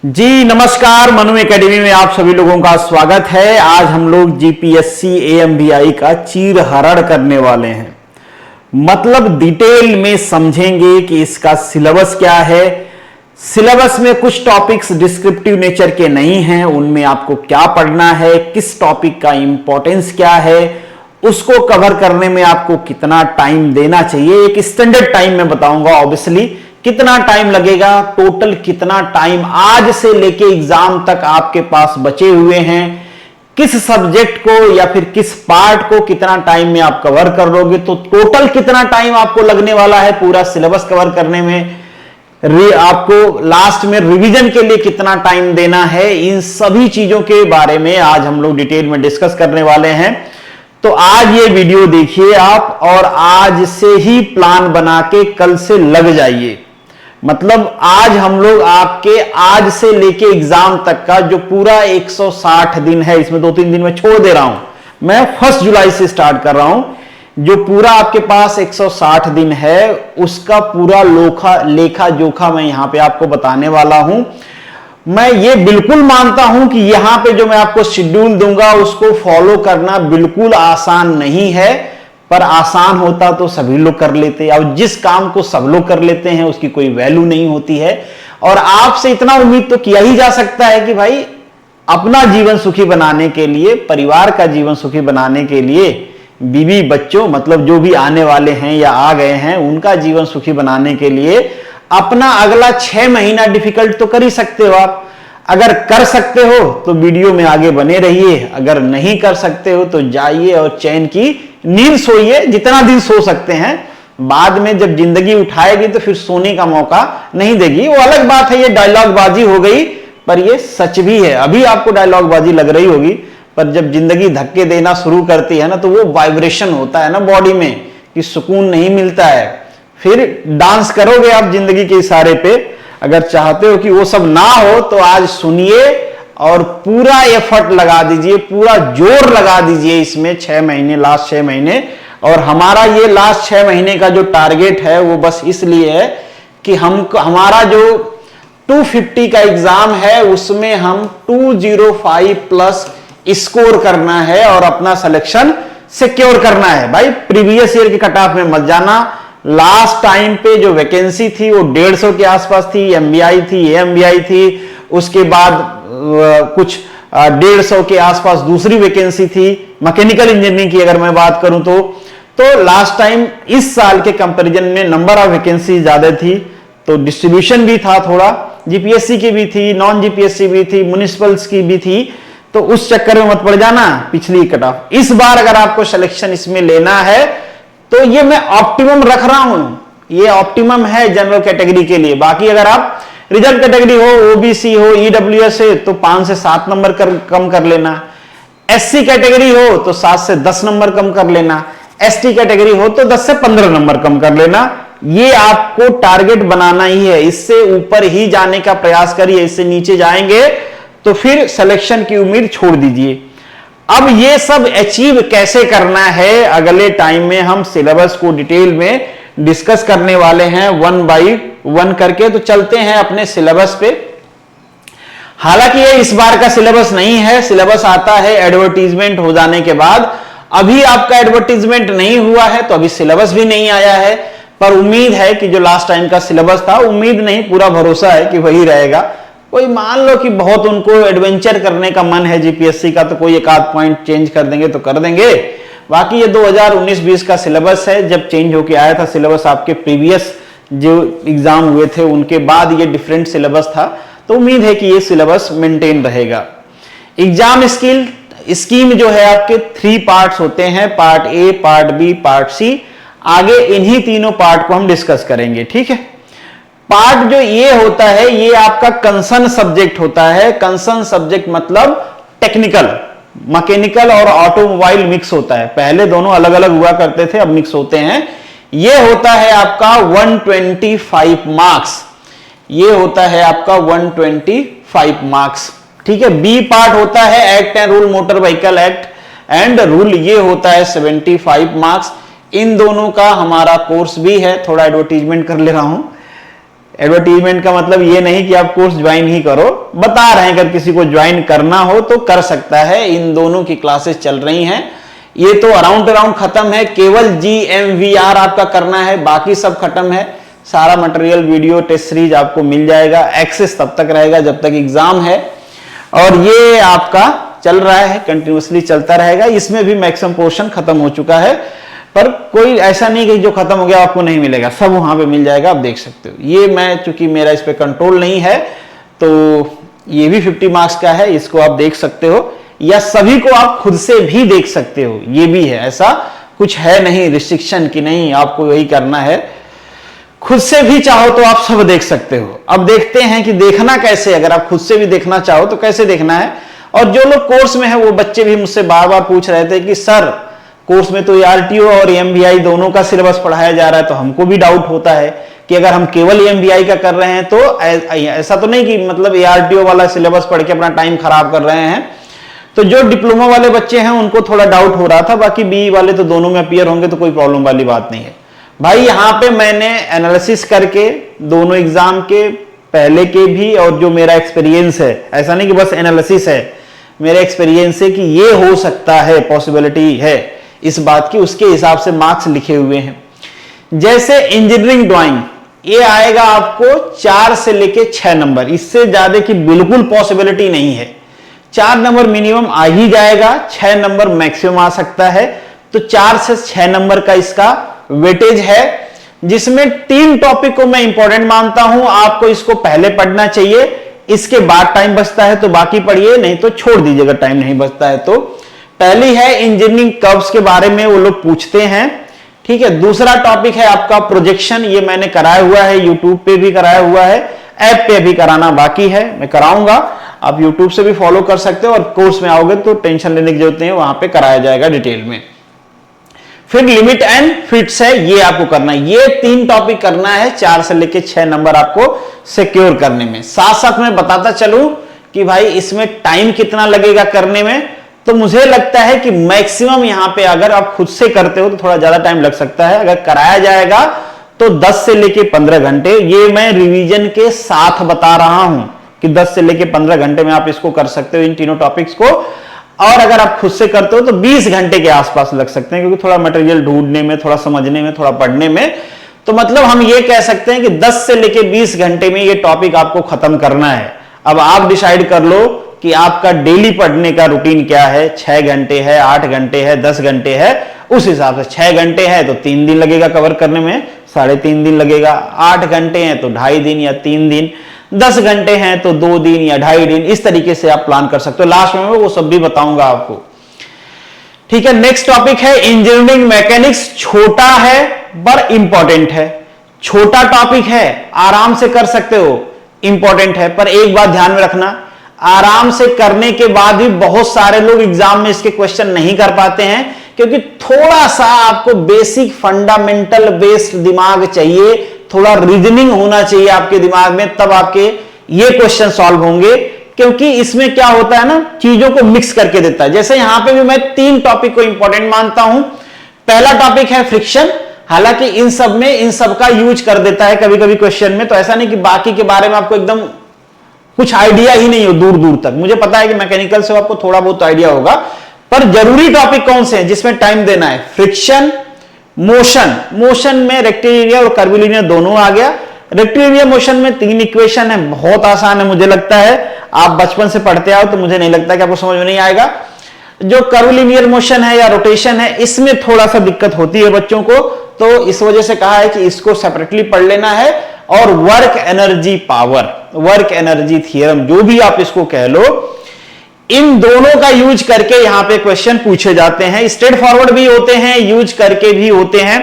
जी नमस्कार, मनु एकेडमी में आप सभी लोगों का स्वागत है। आज हम लोग जीपीएससी एएमबीआई का चीरहरण करने वाले हैं। मतलब डिटेल में समझेंगे कि इसका सिलेबस क्या है। सिलेबस में कुछ टॉपिक्स डिस्क्रिप्टिव नेचर के नहीं हैं, उनमें आपको क्या पढ़ना है, किस टॉपिक का इंपॉर्टेंस क्या है, उसको कवर करने में आपको कितना टाइम देना चाहिए। एक स्टैंडर्ड टाइम में बताऊंगा ऑब्वियसली कितना टाइम लगेगा, टोटल कितना टाइम आज से लेके एग्जाम तक आपके पास बचे हुए हैं, किस सब्जेक्ट को या फिर किस पार्ट को कितना टाइम में आप कवर कर लोगे, तो टोटल कितना टाइम आपको लगने वाला है पूरा सिलेबस कवर करने में, आपको लास्ट में रिवीजन के लिए कितना टाइम देना है, इन सभी चीजों के बारे में आज हम लोग डिटेल में डिस्कस करने वाले हैं। तो आज ये वीडियो देखिए आप और आज से ही प्लान बना के कल से लग जाइए। मतलब आज हम लोग आपके आज से लेके एग्जाम तक का जो पूरा 160 दिन है, इसमें 2-3 दिन में छोड़ दे रहा हूं, मैं 1 जुलाई से स्टार्ट कर रहा हूं। जो पूरा आपके पास 160 दिन है उसका पूरा लेखा जोखा मैं यहां पे आपको बताने वाला हूं। मैं ये बिल्कुल मानता हूं कि यहां पे जो मैं आपको शेड्यूल दूंगा उसको फॉलो करना बिल्कुल आसान नहीं है, पर आसान होता तो सभी लोग कर लेते। और जिस काम को सब लोग कर लेते हैं उसकी कोई वैल्यू नहीं होती है। और आपसे इतना उम्मीद तो किया ही जा सकता है कि भाई अपना जीवन सुखी बनाने के लिए, परिवार का जीवन सुखी बनाने के लिए, बीवी बच्चों मतलब जो भी आने वाले हैं या आ गए हैं उनका जीवन सुखी बनाने के लिए अपना अगला 6 महीना डिफिकल्ट तो कर ही सकते हो आप। अगर कर सकते हो तो वीडियो में आगे बने रहिए, अगर नहीं कर सकते हो तो जाइए और चैन की नींद सोइए, जितना दिन सो सकते हैं। बाद में जब जिंदगी उठाएगी तो फिर सोने का मौका नहीं देगी, वो अलग बात है। ये डायलॉग बाजी हो गई पर ये सच भी है। अभी आपको डायलॉग बाजी लग रही होगी पर जब जिंदगी धक्के देना शुरू करती है ना तो वो वाइब्रेशन होता है ना बॉडी में कि सुकून नहीं मिलता है। फिर डांस करोगे आप जिंदगी के इशारे पे। अगर चाहते हो कि वो सब ना हो तो आज सुनिए और पूरा एफर्ट लगा दीजिए, पूरा जोर लगा दीजिए इसमें 6 महीने, लास्ट 6 महीने। और हमारा ये लास्ट 6 महीने का जो टारगेट है वो बस इसलिए है कि हमारा जो 250 का एग्जाम है उसमें हम 205 प्लस स्कोर करना है और अपना सिलेक्शन सिक्योर करना है। भाई प्रीवियस ईयर के कट ऑफ में मत जाना। लास्ट टाइम पे जो वैकेंसी थी वो 150 के आसपास थी, एमबीआई थी, एएमबीआई थी, उसके बाद कुछ 150 के आसपास दूसरी वैकेंसी थी मैकेनिकल इंजीनियरिंग की अगर मैं बात करूं तो लास्ट टाइम इस साल के कंपैरिजन में नंबर ऑफ वैकेंसी ज्यादा थी, तो डिस्ट्रीब्यूशन भी था थोड़ा, जीपीएससी की भी थी, नॉन जीपीएससी भी थी, म्युनिसिपल्स की भी थी। तो उस चक्कर में मत पड़ जाना पिछली कट ऑफ। इस बार अगर आपको सिलेक्शन इसमें लेना है तो ये मैं ऑप्टिमम रख रहा हूं, ये ऑप्टिमम है जनरल कैटेगरी के लिए। बाकी अगर आप रिजर्व कैटेगरी हो, ओबीसी हो, ईडब्ल्यूएस है तो 5 से 7 नंबर कम कर लेना। एससी कैटेगरी हो तो 7 से 10 नंबर कम कर लेना। एसटी कैटेगरी हो तो 10 से 15 नंबर कम कर लेना। ये आपको टारगेट बनाना ही है, इससे ऊपर ही जाने का प्रयास करिए। इससे नीचे जाएंगे तो फिर सिलेक्शन की उम्मीद छोड़ दीजिए। अब ये सब अचीव कैसे करना है अगले टाइम में हम सिलेबस को डिटेल में डिस्कस करने वाले हैं 1 बाय 1 करके। तो चलते हैं अपने सिलेबस पे। हालांकि ये इस बार का सिलेबस नहीं है, सिलेबस आता है एडवर्टीजमेंट हो जाने के बाद। अभी आपका एडवर्टीजमेंट नहीं हुआ है तो अभी सिलेबस भी नहीं आया है, पर उम्मीद है कि जो लास्ट टाइम का सिलेबस था, उम्मीद नहीं पूरा भरोसा है कि वही रहेगा। कोई मान लो कि बहुत उनको एडवेंचर करने का मन है जीपीएससी का तो कोई एक आध पॉइंट चेंज कर देंगे तो कर देंगे। बाकी ये 2019-20 का सिलेबस है, जब चेंज होके आया था सिलेबस आपके प्रीवियस जो एग्जाम हुए थे उनके बाद ये डिफरेंट सिलेबस था। तो उम्मीद है कि ये सिलेबस मेंटेन रहेगा। एग्जाम स्कीम जो है आपके 3 पार्ट्स होते हैं, part A, part B, part C. आगे इन्हीं तीनों पार्ट को हम डिस्कस करेंगे, ठीक है। पार्ट जो ये होता है ये आपका कंसर्न सब्जेक्ट होता है। कंसर्न सब्जेक्ट मतलब टेक्निकल, मैकेनिकल और ऑटोमोबाइल मिक्स होता है। पहले दोनों अलग अलग हुआ करते थे, अब मिक्स होते हैं। ये होता है आपका 125 मार्क्स, ये होता है आपका 125 मार्क्स, ठीक है। बी पार्ट होता है act and rule, motor vehicle act and rule, ये होता है 75 मार्क्स। इन दोनों का हमारा कोर्स भी है, थोड़ा एडवर्टीजमेंट कर ले रहा हूं। एडवर्टीजमेंट का मतलब ये नहीं कि आप कोर्स ज्वाइन ही करो, बता रहे हैं अगर किसी को ज्वाइन करना हो तो कर सकता है। इन दोनों की क्लासेस चल रही हैं। ये तो अराउंड खत्म है, केवल GMVR आपका करना है, बाकी सब खत्म है। सारा मटेरियल, वीडियो, टेस्ट सीरीज आपको मिल जाएगा। एक्सेस तब तक रहेगा जब तक एग्जाम है, और ये आपका चल रहा है, कंटिन्यूसली चलता रहेगा। इसमें भी मैक्सिमम पोर्शन खत्म हो चुका है, पर कोई ऐसा नहीं कि जो खत्म हो गया आपको नहीं मिलेगा, सब वहां पे मिल जाएगा, आप देख सकते हो। ये मैं, चूंकि मेरा इस पे कंट्रोल नहीं है, तो ये भी 50 मार्क्स का है, इसको आप देख सकते हो, या सभी को आप खुद से भी देख सकते हो, ये भी है। ऐसा कुछ है नहीं रिस्ट्रिक्शन कि नहीं आपको वही करना है, खुद से भी चाहो तो आप सब देख सकते हो। अब देखते हैं कि देखना कैसे, अगर आप खुद से भी देखना चाहो तो कैसे देखना है। और जो लोग कोर्स में है वो बच्चे भी मुझसे बार बार पूछ रहे थे कि सर कोर्स में तो ARTO और MBI दोनों का सिलेबस पढ़ाया जा रहा है, तो हमको भी डाउट होता है कि अगर हम केवल MBI का कर रहे हैं तो ऐसा तो नहीं कि मतलब ARTO वाला सिलेबस पढ़ के अपना टाइम खराब कर रहे हैं। तो जो डिप्लोमा वाले बच्चे हैं उनको थोड़ा डाउट हो रहा था, बाकी BE वाले तो दोनों में अपीयर होंगे, तो कोई प्रॉब्लम वाली बात नहीं है भाई। यहां पे मैंने एनालिसिस करके दोनों एग्जाम के, पहले के भी, और जो मेरा एक्सपीरियंस है, ऐसा नहीं कि बस एनालिसिस है, मेरा एक्सपीरियंस है कि ये हो सकता है, पॉसिबिलिटी है इस बात की, उसके हिसाब से मार्क्स लिखे हुए हैं। जैसे इंजीनियरिंग ड्राइंग, ये आएगा आपको 4 से लेके 6 नंबर, इससे ज्यादा की बिल्कुल पॉसिबिलिटी नहीं है। 4 नंबर मिनिमम आ ही जाएगा, 6 नंबर मैक्सिमम आ सकता है। तो 4 से 6 नंबर का इसका वेटेज है, जिसमें 3 टॉपिक को मैं इंपॉर्टेंट मानता हूं। आपको इसको पहले पढ़ना चाहिए, इसके बाद टाइम बचता है तो बाकी पढ़िए, नहीं तो छोड़ दीजिएगा, टाइम नहीं बचता है तो। पहली है इंजीनियरिंग कर्व्स के बारे में वो लोग पूछते हैं, ठीक है। दूसरा टॉपिक है आपका प्रोजेक्शन, ये मैंने कराया हुआ है, यूट्यूब पे भी कराया हुआ है, ऐप पे भी कराना बाकी है, मैं कराऊंगा। आप यूट्यूब से भी फॉलो कर सकते हो, और कोर्स में आओगे तो टेंशन लेने की जरूरत नहीं है, वहां पे कराया जाएगा डिटेल में। फिर लिमिट एंड फिट्स है, ये आपको करना है। ये 3 टॉपिक करना है, 4 से लेके 6 नंबर आपको सिक्योर करने में। साथ साथ मैं बताता चलूं कि भाई इसमें टाइम कितना लगेगा करने में, तो मुझे लगता है कि मैक्सिमम यहां पे अगर आप खुद से करते हो तो थोड़ा ज्यादा टाइम लग सकता है, अगर कराया जाएगा तो 10 से लेके 15 घंटे। ये मैं रिवीजन के साथ बता रहा हूं कि 10 से लेके 15 घंटे में आप इसको कर सकते हो, इन तीनों टॉपिक्स को। और अगर आप खुद से करते हो तो 20 घंटे के आसपास लग सकते हैं, क्योंकि थोड़ा मटेरियल ढूंढने में, थोड़ा समझने में, थोड़ा पढ़ने में। तो मतलब हम ये कह सकते हैं कि 10 से लेके 20 घंटे में ये टॉपिक आपको खत्म करना है। अब आप डिसाइड कर लो कि आपका डेली पढ़ने का रूटीन क्या है, 6 घंटे है, 8 घंटे है, 10 घंटे है, उस हिसाब से। 6 घंटे है तो 3 दिन लगेगा कवर करने में, 3.5 दिन लगेगा। 8 घंटे हैं तो 2.5 दिन या 3 दिन, 10 घंटे हैं तो 2 दिन या 2.5 दिन, इस तरीके से आप प्लान कर सकते हो। लास्ट में वो सब भी बताऊंगा आपको, ठीक है। नेक्स्ट टॉपिक है इंजीनियरिंग मैकेनिक्स। छोटा है पर इंपॉर्टेंट है, छोटा टॉपिक है, आराम से कर सकते हो, इंपॉर्टेंट है। पर एक बात ध्यान में रखना, आराम से करने के बाद भी बहुत सारे लोग एग्जाम में इसके क्वेश्चन नहीं कर पाते हैं, क्योंकि थोड़ा सा आपको बेसिक फंडामेंटल बेस्ड दिमाग चाहिए, थोड़ा रीजनिंग होना चाहिए आपके दिमाग में, तब आपके ये क्वेश्चन सॉल्व होंगे। क्योंकि इसमें क्या होता है ना, चीजों को मिक्स करके देता है। जैसे यहां पे भी मैं 3 टॉपिक को इंपॉर्टेंट मानता हूं। पहला टॉपिक है फ्रिक्शन, हालांकि इन सब में इन सब का यूज कर देता है कभी कभी क्वेश्चन में, तो ऐसा नहीं कि बाकी के बारे में आपको एकदम कुछ आइडिया ही नहीं हो दूर दूर तक। मुझे पता है कि मैकेनिकल से आपको थोड़ा बहुत आइडिया होगा, पर जरूरी टॉपिक कौन से हैं जिसमें टाइम देना है? Friction, motion. मोशन में रेक्टिलिनियर और कर्विलिनियर दोनों आ गया। रेक्टिलिनियर मोशन में 3 इक्वेशन है, बहुत आसान है, मुझे लगता है आप बचपन से पढ़ते आओ तो मुझे नहीं लगता कि आपको समझ में नहीं आएगा। जो कर्विलिनियर मोशन है या रोटेशन है, इसमें थोड़ा सा दिक्कत होती है बच्चों को, तो इस वजह से कहा है कि इसको सेपरेटली पढ़ लेना है। और work energy power, work energy theorem, जो भी आप इसको कह लो, इन दोनों का यूज करके यहां पे क्वेश्चन पूछे जाते हैं। स्ट्रेट फॉरवर्ड भी होते हैं, यूज करके भी होते हैं,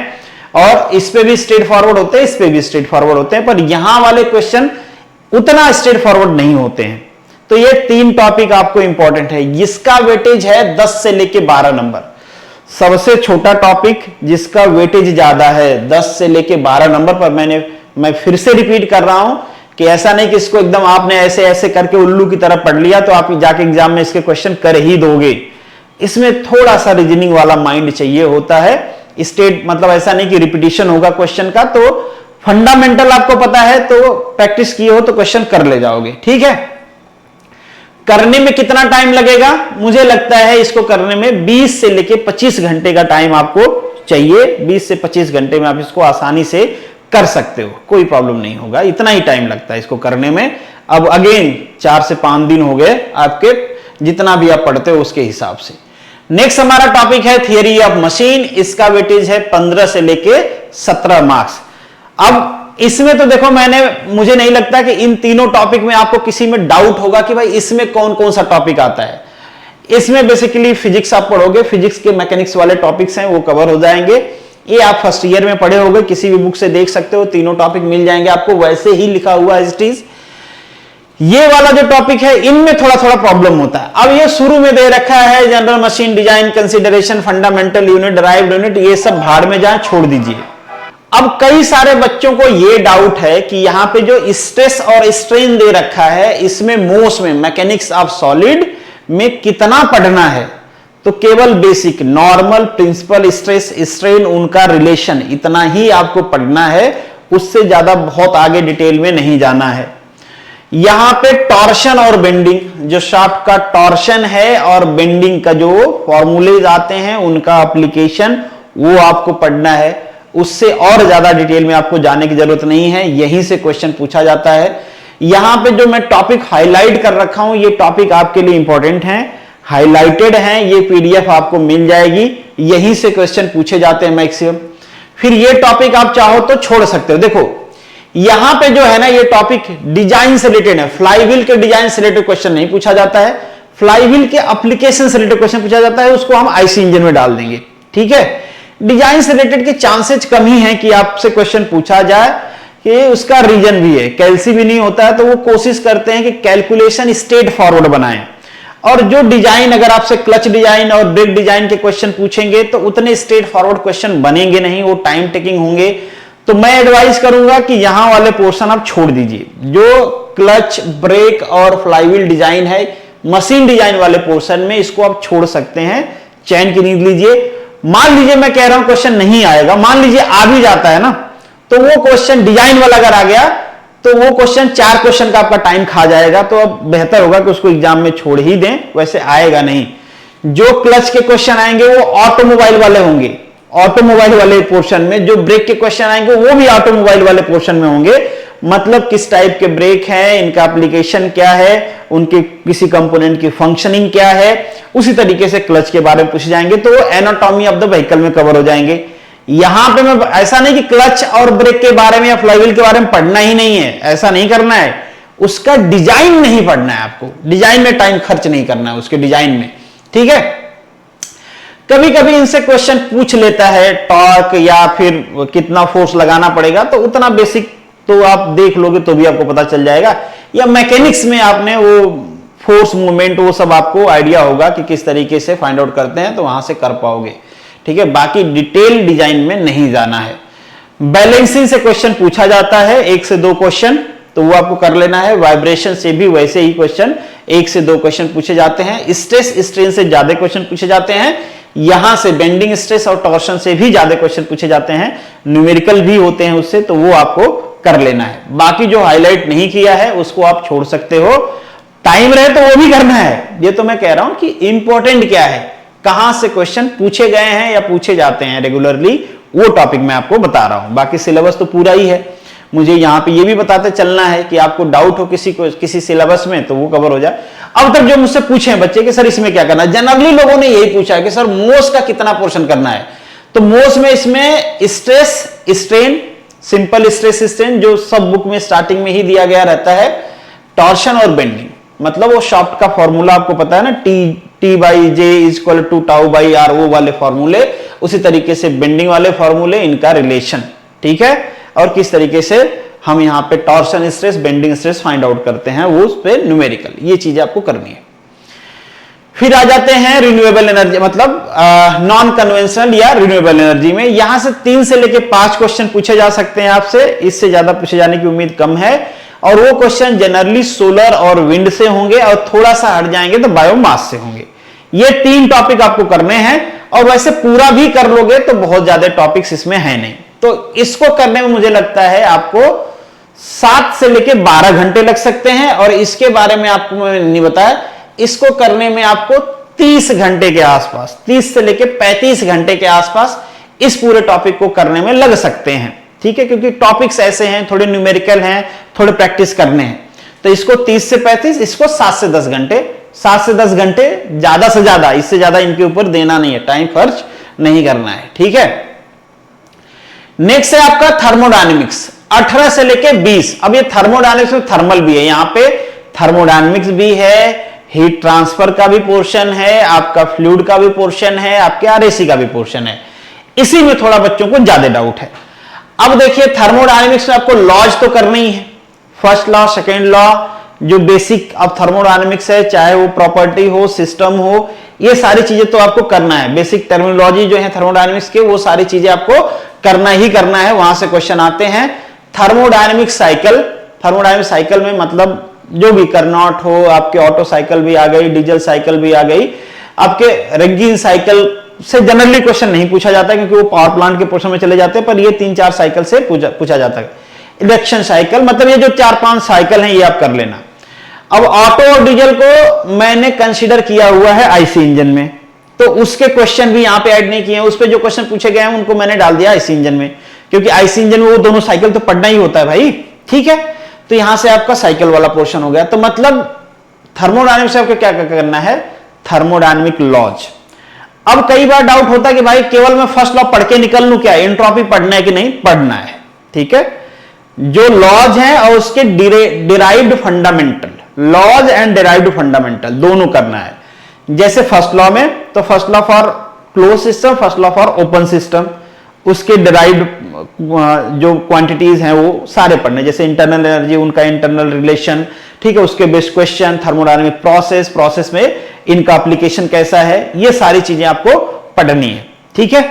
और इस पे भी स्ट्रेट फॉरवर्ड होते हैं, इस पे भी स्ट्रेट फॉरवर्ड होते हैं, पर यहां वाले क्वेश्चन उतना स्ट्रेट फॉरवर्ड नहीं होते हैं। तो ये 3 टॉपिक आपको इंपॉर्टेंट है। इसका वेटेज है 10 से लेके 12 नंबर। सबसे छोटा टॉपिक जिसका वेटेज ज्यादा है 10 से लेके 12 नंबर पर। मैं फिर से रिपीट कर रहा हूं कि ऐसा नहीं कि इसको एकदम आपने ऐसे ऐसे करके उल्लू की तरह पढ़ लिया तो आप जाके एग्जाम में इसके क्वेश्चन कर ही दोगे। इसमें थोड़ा सा रीजनिंग वाला माइंड चाहिए होता है। स्टेट मतलब ऐसा नहीं कि रिपीटिशन होगा क्वेश्चन का, तो फंडामेंटल आपको पता है तो प्रैक्टिस किए हो तो क्वेश्चन कर ले जाओगे, ठीक है। करने में कितना टाइम लगेगा? मुझे लगता है इसको करने में 20 से लेके 25 घंटे का टाइम आपको चाहिए। 20 से 25 घंटे में आप इसको आसानी से कर सकते हो, कोई प्रॉब्लम नहीं होगा, इतना ही टाइम लगता है इसको करने में। अब अगेन 4 से 5 दिन हो गए आपके, जितना भी आप पढ़ते हो उसके हिसाब से। नेक्स्ट हमारा टॉपिक है थियरी ऑफ मशीन। इसका वेटेज है 15 से लेके 17 मार्क्स। अब इसमें तो देखो मुझे नहीं लगता कि इन तीनों टॉपिक में आपको किसी में डाउट होगा कि भाई इसमें कौन कौन सा टॉपिक आता है। इसमें बेसिकली फिजिक्स आप पढ़ोगे, फिजिक्स के मैकेनिक्स वाले टॉपिक्स हैं वो कवर हो जाएंगे। ये आप फर्स्ट ईयर में पढ़े होगे, किसी भी बुक से देख सकते हो, तीनों टॉपिक मिल जाएंगे आपको, वैसे ही लिखा हुआ एज इट इज। ये वाला जो टॉपिक है इनमें थोड़ा थोड़ा प्रॉब्लम होता है। अब ये शुरू में दे रखा है general machine design, consideration, fundamental unit, derived unit, ये सब भाड़ में जाए, छोड़ दीजिए। अब कई सारे बच्चों को ये डाउट है कि यहां पे जो स्ट्रेस और स्ट्रेन दे रखा है, इसमें मोस में मैकेनिक्स ऑफ सॉलिड में कितना पढ़ना है। तो केवल basic, normal, principal, stress, strain, उनका रिलेशन, इतना ही आपको पढ़ना है, उससे ज्यादा बहुत आगे डिटेल में नहीं जाना है। यहां पे टॉर्शन और बेंडिंग, जो शाफ्ट का टॉर्शन है और बेंडिंग का जो फॉर्मूलेज आते हैं उनका एप्लीकेशन, वो आपको पढ़ना है। उससे और ज्यादा डिटेल में आपको जाने की जरूरत नहीं है, यहीं से क्वेश्चन पूछा जाता है। यहां पे जो मैं टॉपिक हाईलाइट कर रखा हूं, ये टॉपिक आपके लिए इंपॉर्टेंट हैं, हाईलाइटेड हैं, ये पीडीएफ आपको मिल जाएगी, यहीं से क्वेश्चन पूछे जाते हैं मैक्सिमम। फिर ये टॉपिक आप चाहो तो छोड़ सकते हो। देखो यहां पे जो है ना, ये टॉपिक डिजाइन से रिलेटेड है, फ्लाईव्हील के डिजाइन से रिलेटेड क्वेश्चन नहीं पूछा जाता है, फ्लाईव्हील के एप्लीकेशन से रिलेटेड क्वेश्चन पूछा जाता है, उसको हम आईसी इंजन में डाल देंगे, ठीक है। डिजाइन से रिलेटेड के चांसेस कम ही है कि आपसे क्वेश्चन पूछा जाए, कि उसका रीजन भी है, कैलसी भी नहीं होता है, तो वो कोशिश करते हैं कि कैलकुलेशन स्ट्रेट फॉरवर्ड बनाएं। और जो डिजाइन, अगर आपसे क्लच डिजाइन और ब्रेक डिजाइन के क्वेश्चन पूछेंगे तो उतने स्ट्रेट फॉरवर्ड क्वेश्चन बनेंगे नहीं, वो टाइम टेकिंग होंगे। तो मैं एडवाइस करूंगा कि यहां वाले पोर्शन आप छोड़ दीजिए। जो क्लच, ब्रेक और फ्लाईव्हील डिजाइन है, मशीन डिजाइन वाले पोर्शन में, इसको आप छोड़ सकते हैं, चैन की नींद लीजिए। मान लीजिए मैं कह रहा हूं क्वेश्चन नहीं आएगा, मान लीजिए आ भी जाता है ना, तो वो क्वेश्चन डिजाइन वाला अगर आ गया तो वो क्वेश्चन 4 क्वेश्चन का आपका टाइम खा जाएगा। तो अब बेहतर होगा कि उसको एग्जाम में छोड़ ही दें, वैसे आएगा नहीं। जो क्लच के क्वेश्चन आएंगे वो ऑटोमोबाइल वाले होंगे, ऑटोमोबाइल वाले पोर्शन में। जो ब्रेक के क्वेश्चन आएंगे वो भी ऑटोमोबाइल वाले पोर्शन में होंगे, मतलब किस टाइप के ब्रेक हैं, इनका एप्लीकेशन क्या है, उनके किसी कंपोनेंट की फंक्शनिंग क्या है, उसी तरीके से क्लच के बारे में पूछे जाएंगे, तो एनाटॉमी ऑफ द व्हीकल में कवर हो जाएंगे। यहां पे मैं ऐसा नहीं कि क्लच और ब्रेक के बारे में या फ्लाईव्हील के बारे में पढ़ना ही नहीं है, ऐसा नहीं करना है। उसका डिजाइन नहीं पढ़ना है आपको, डिजाइन में टाइम खर्च नहीं करना है उसके डिजाइन में, ठीक है। कभी कभी इनसे क्वेश्चन पूछ लेता है टॉर्क या फिर कितना फोर्स लगाना पड़ेगा, तो उतना बेसिक तो आप देख लोगे तो भी आपको पता चल जाएगा, या मैकेनिक्स में आपने वो फोर्स मूवमेंट वो सब आपको आइडिया होगा कि किस तरीके से फाइंड आउट करते हैं, तो वहां से कर पाओगे, ठीक है। बाकी डिटेल डिजाइन में नहीं जाना है। बैलेंसिंग से क्वेश्चन पूछा जाता है, 1 से 2 क्वेश्चन, तो वो आपको कर लेना है। वाइब्रेशन से भी वैसे ही क्वेश्चन 1 से 2 क्वेश्चन पूछे जाते हैं। स्ट्रेस स्ट्रेन से ज्यादा क्वेश्चन पूछे जाते हैं। यहां से बेंडिंग स्ट्रेस और टॉर्शन से भी ज्यादा क्वेश्चन पूछे जाते हैं, न्यूमेरिकल भी होते हैं उससे, तो वो आपको कर लेना है। बाकी जो हाईलाइट नहीं किया है उसको आप छोड़ सकते हो, टाइम रहे तो वो भी करना है। ये तो मैं कह रहा हूं कि इंपॉर्टेंट क्या है, कहां से क्वेश्चन पूछे गए हैं या पूछे जाते हैं रेगुलरली, वो टॉपिक मैं आपको बता रहा हूं। बाकी सिलेबस तो पूरा ही है। मुझे यहां पे ये भी बताते चलना है कि आपको डाउट हो किसी सिलेबस में तो वो कवर हो जाए। अब तक जो मुझसे पूछे हैं बच्चे कि सर इसमें क्या करना है, जनरली लोगों ने यही पूछा है कि सर मोस का कितना पोर्शन करना है। तो मोस में इसमें stress strain, simple stress strain जो सब बुक में स्टार्टिंग में ही दिया गया रहता है, टॉर्शन और बेंडिंग, मतलब वो शाफ्ट का फॉर्मूला आपको पता है ना, T by J is equal to tau by R, वो वाले फॉर्मूले, उसी तरीके से बेंडिंग वाले फॉर्मूले, इनका रिलेशन, ठीक है। और किस तरीके से हम यहां पे torsion stress, bending stress find out करते हैं, वो उस पे न्यूमेरिकल, ये चीजें आपको करनी है। फिर आ जाते हैं रिन्यूएबल एनर्जी, मतलब नॉन कन्वेंशनल या रिन्यूएबल एनर्जी में। यहां से 3 से लेके 5 क्वेश्चन पूछे जा सकते हैं आपसे, इससे ज्यादा पूछे जाने की उम्मीद कम है। और वो क्वेश्चन जनरली सोलर और विंड से होंगे, और थोड़ा सा हट जाएंगे तो बायोमास से होंगे। ये 3 टॉपिक आपको करने हैं, और वैसे पूरा भी कर लोगे तो बहुत ज्यादा टॉपिक्स इसमें है नहीं, तो इसको करने में मुझे लगता है आपको 7 से लेके 12 घंटे लग सकते हैं, और इसके बारे में आपको मैंने नहीं बताया, इसको करने में आपको 30 घंटे के आसपास, 30 से लेके 35 घंटे के आसपास इस पूरे टॉपिक को करने में लग सकते हैं। ठीक है, क्योंकि टॉपिक्स ऐसे हैं, थोड़े न्यूमेरिकल हैं, थोड़े प्रैक्टिस करने हैं। तो इसको 30 से 35, इसको 7 से 10 घंटे, 7 से 10 घंटे ज्यादा से ज्यादा, इससे ज्यादा इनके ऊपर देना नहीं है, टाइम खर्च नहीं करना है। ठीक है, नेक्स्ट है आपका थर्मोडायनेमिक्स, 18 से लेके 20। अब ये थर्मोडायनेमिक्स में थर्मल भी है, यहां पे थर्मोडायनेमिक्स भी है, हीट ट्रांसफर का भी पोर्शन है, आपका फ्लूइड का भी पोर्शन है, आपके आरएसी का भी पोर्शन है। इसी में थोड़ा बच्चों को ज्यादा डाउट है। अब देखिए थर्मोडायनेमिक्स में आपको लॉज तो करनी ही है, फर्स्ट लॉ, सेकेंड लॉ, जो बेसिक अब थर्मोडायनेमिक्स है, चाहे वो प्रॉपर्टी हो, सिस्टम हो, ये सारी चीजें तो आपको करना है। बेसिक टर्मिनोलॉजी जो है थर्मोडायनेमिक्स के, वो सारी चीजें आपको करना ही करना है, वहां से क्वेश्चन आते हैं। थर्मोडायनेमिक साइकिल, थर्मोडायनेमिक साइकिल में मतलब जो भी करनॉट हो, आपके ऑटो साइकिल भी आ गई, डीजल साइकिल भी आ गई, आपके रंगीन साइकिल से जनरली क्वेश्चन नहीं पूछा जाता क्योंकि वो पावर प्लांट के पोर्शन में चले जाते हैं, पर ये 3-4 साइकिल से पूछा जाता है। इंडक्शन साइकिल, मतलब ये जो 4-5 साइकिल हैं ये आप कर लेना। अब ऑटो और डीजल को मैंने कंसीडर किया हुआ है आईसी इंजन में, तो उसके क्वेश्चन भी यहां पे ऐड नहीं किए हैं। उस पे जो क्वेश्चन पूछे गए हैं उनको मैंने डाल दिया आईसी इंजन में, क्योंकि आईसी इंजन में वो दोनों साइकिल तो पढ़ना ही होता है भाई। ठीक है, तो यहां से आपका साइकिल वाला पोर्शन हो गया। तो मतलब थर्मोडायनेमिक्स से आपको क्या करना है, थर्मोडायनेमिक लॉज। अब कई बार डाउट होता है कि भाई केवल मैं फर्स्ट लॉ पढ़ के निकल लूं क्या, एंट्रोपी पढ़ना है कि नहीं, पढ़ना है। ठीक है, जो लॉज हैं और उसके derived fundamental, laws and derived fundamental दोनों करना है। जैसे फर्स्ट लॉ में, तो first law for close system, first law for open system, उसके डिराइव्ड जो क्वांटिटीज हैं वो सारे पढ़ने, जैसे इंटरनल एनर्जी, उनका इंटरनल रिलेशन। ठीक है, उसके based question, thermodynamic process, process में इनका एप्लीकेशन कैसा है, ये सारी चीजें आपको पढ़नी है। ठीक है,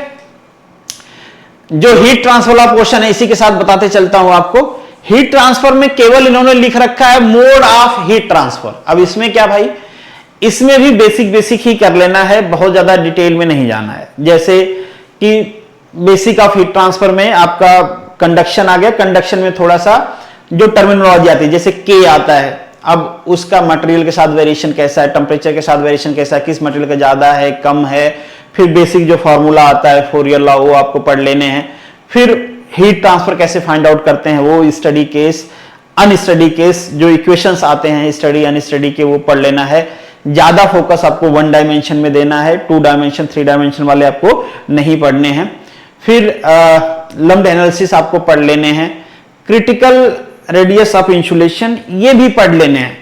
जो हीट ट्रांसफर वाला पोर्शन है इसी के साथ बताते चलता हूं आपको। हीट ट्रांसफर में केवल इन्होंने लिख रखा है मोड ऑफ हीट ट्रांसफर। अब इसमें क्या भाई, इसमें भी बेसिक ही कर लेना है, बहुत ज्यादा डिटेल में नहीं जाना है। जैसे कि बेसिक ऑफ हीट ट्रांसफर में आपका कंडक्शन आ गया, कंडक्शन में थोड़ा सा जो टर्मिनोलॉजी आती है, जैसे के आता है, अब उसका मटेरियल के साथ वेरिएशन कैसा है, टेम्परेचर के साथ वेरिएशन कैसा है, किस मटेरियल का ज्यादा है, कम है। फिर बेसिक जो फॉर्मूला आता है फोरियर लॉ, वो आपको पढ़ लेने हैं। फिर हीट ट्रांसफर कैसे फाइंड आउट करते हैं, वो स्टडी केस, अनस्टडी केस, जो इक्वेशंस आते हैं स्टडी अनस्टडी के, वो पढ़ लेना है। ज्यादा फोकस आपको 1 डायमेंशन में देना है, 2 डायमेंशन 3 डायमेंशन वाले आपको नहीं पढ़ने हैं। फिर लम्प्ड एनालिसिस आपको पढ़ लेने हैं। क्रिटिकल रेडियस ऑफ इंसुलेशन ये भी पढ़ लेने हैं,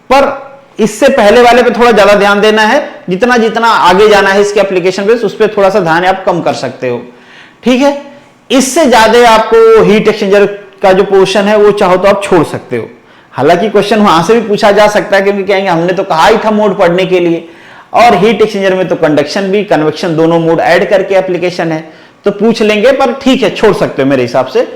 पर इससे पहले वाले पे थोड़ा ज्यादा ध्यान देना है। जितना जितना आगे जाना है इसके एप्लीकेशन पे, उस पर थोड़ा सा ध्यान आप कम कर सकते हो। ठीक है, इससे ज्यादा आपको हीट एक्सचेंजर का जो पोर्शन है वो चाहो तो आप छोड़ सकते हो। हालांकि क्वेश्चन वहां से भी पूछा जा सकता है, क्योंकि कहेंगे हमने तो कहा ही था मोड पढ़ने के लिए, और हीट एक्सचेंजर में तो कंडक्शन भी कन्वेक्शन दोनों मोड ऐड करके एप्लीकेशन है, तो पूछ लेंगे, पर ठीक है छोड़ सकते हो मेरे हिसाब से।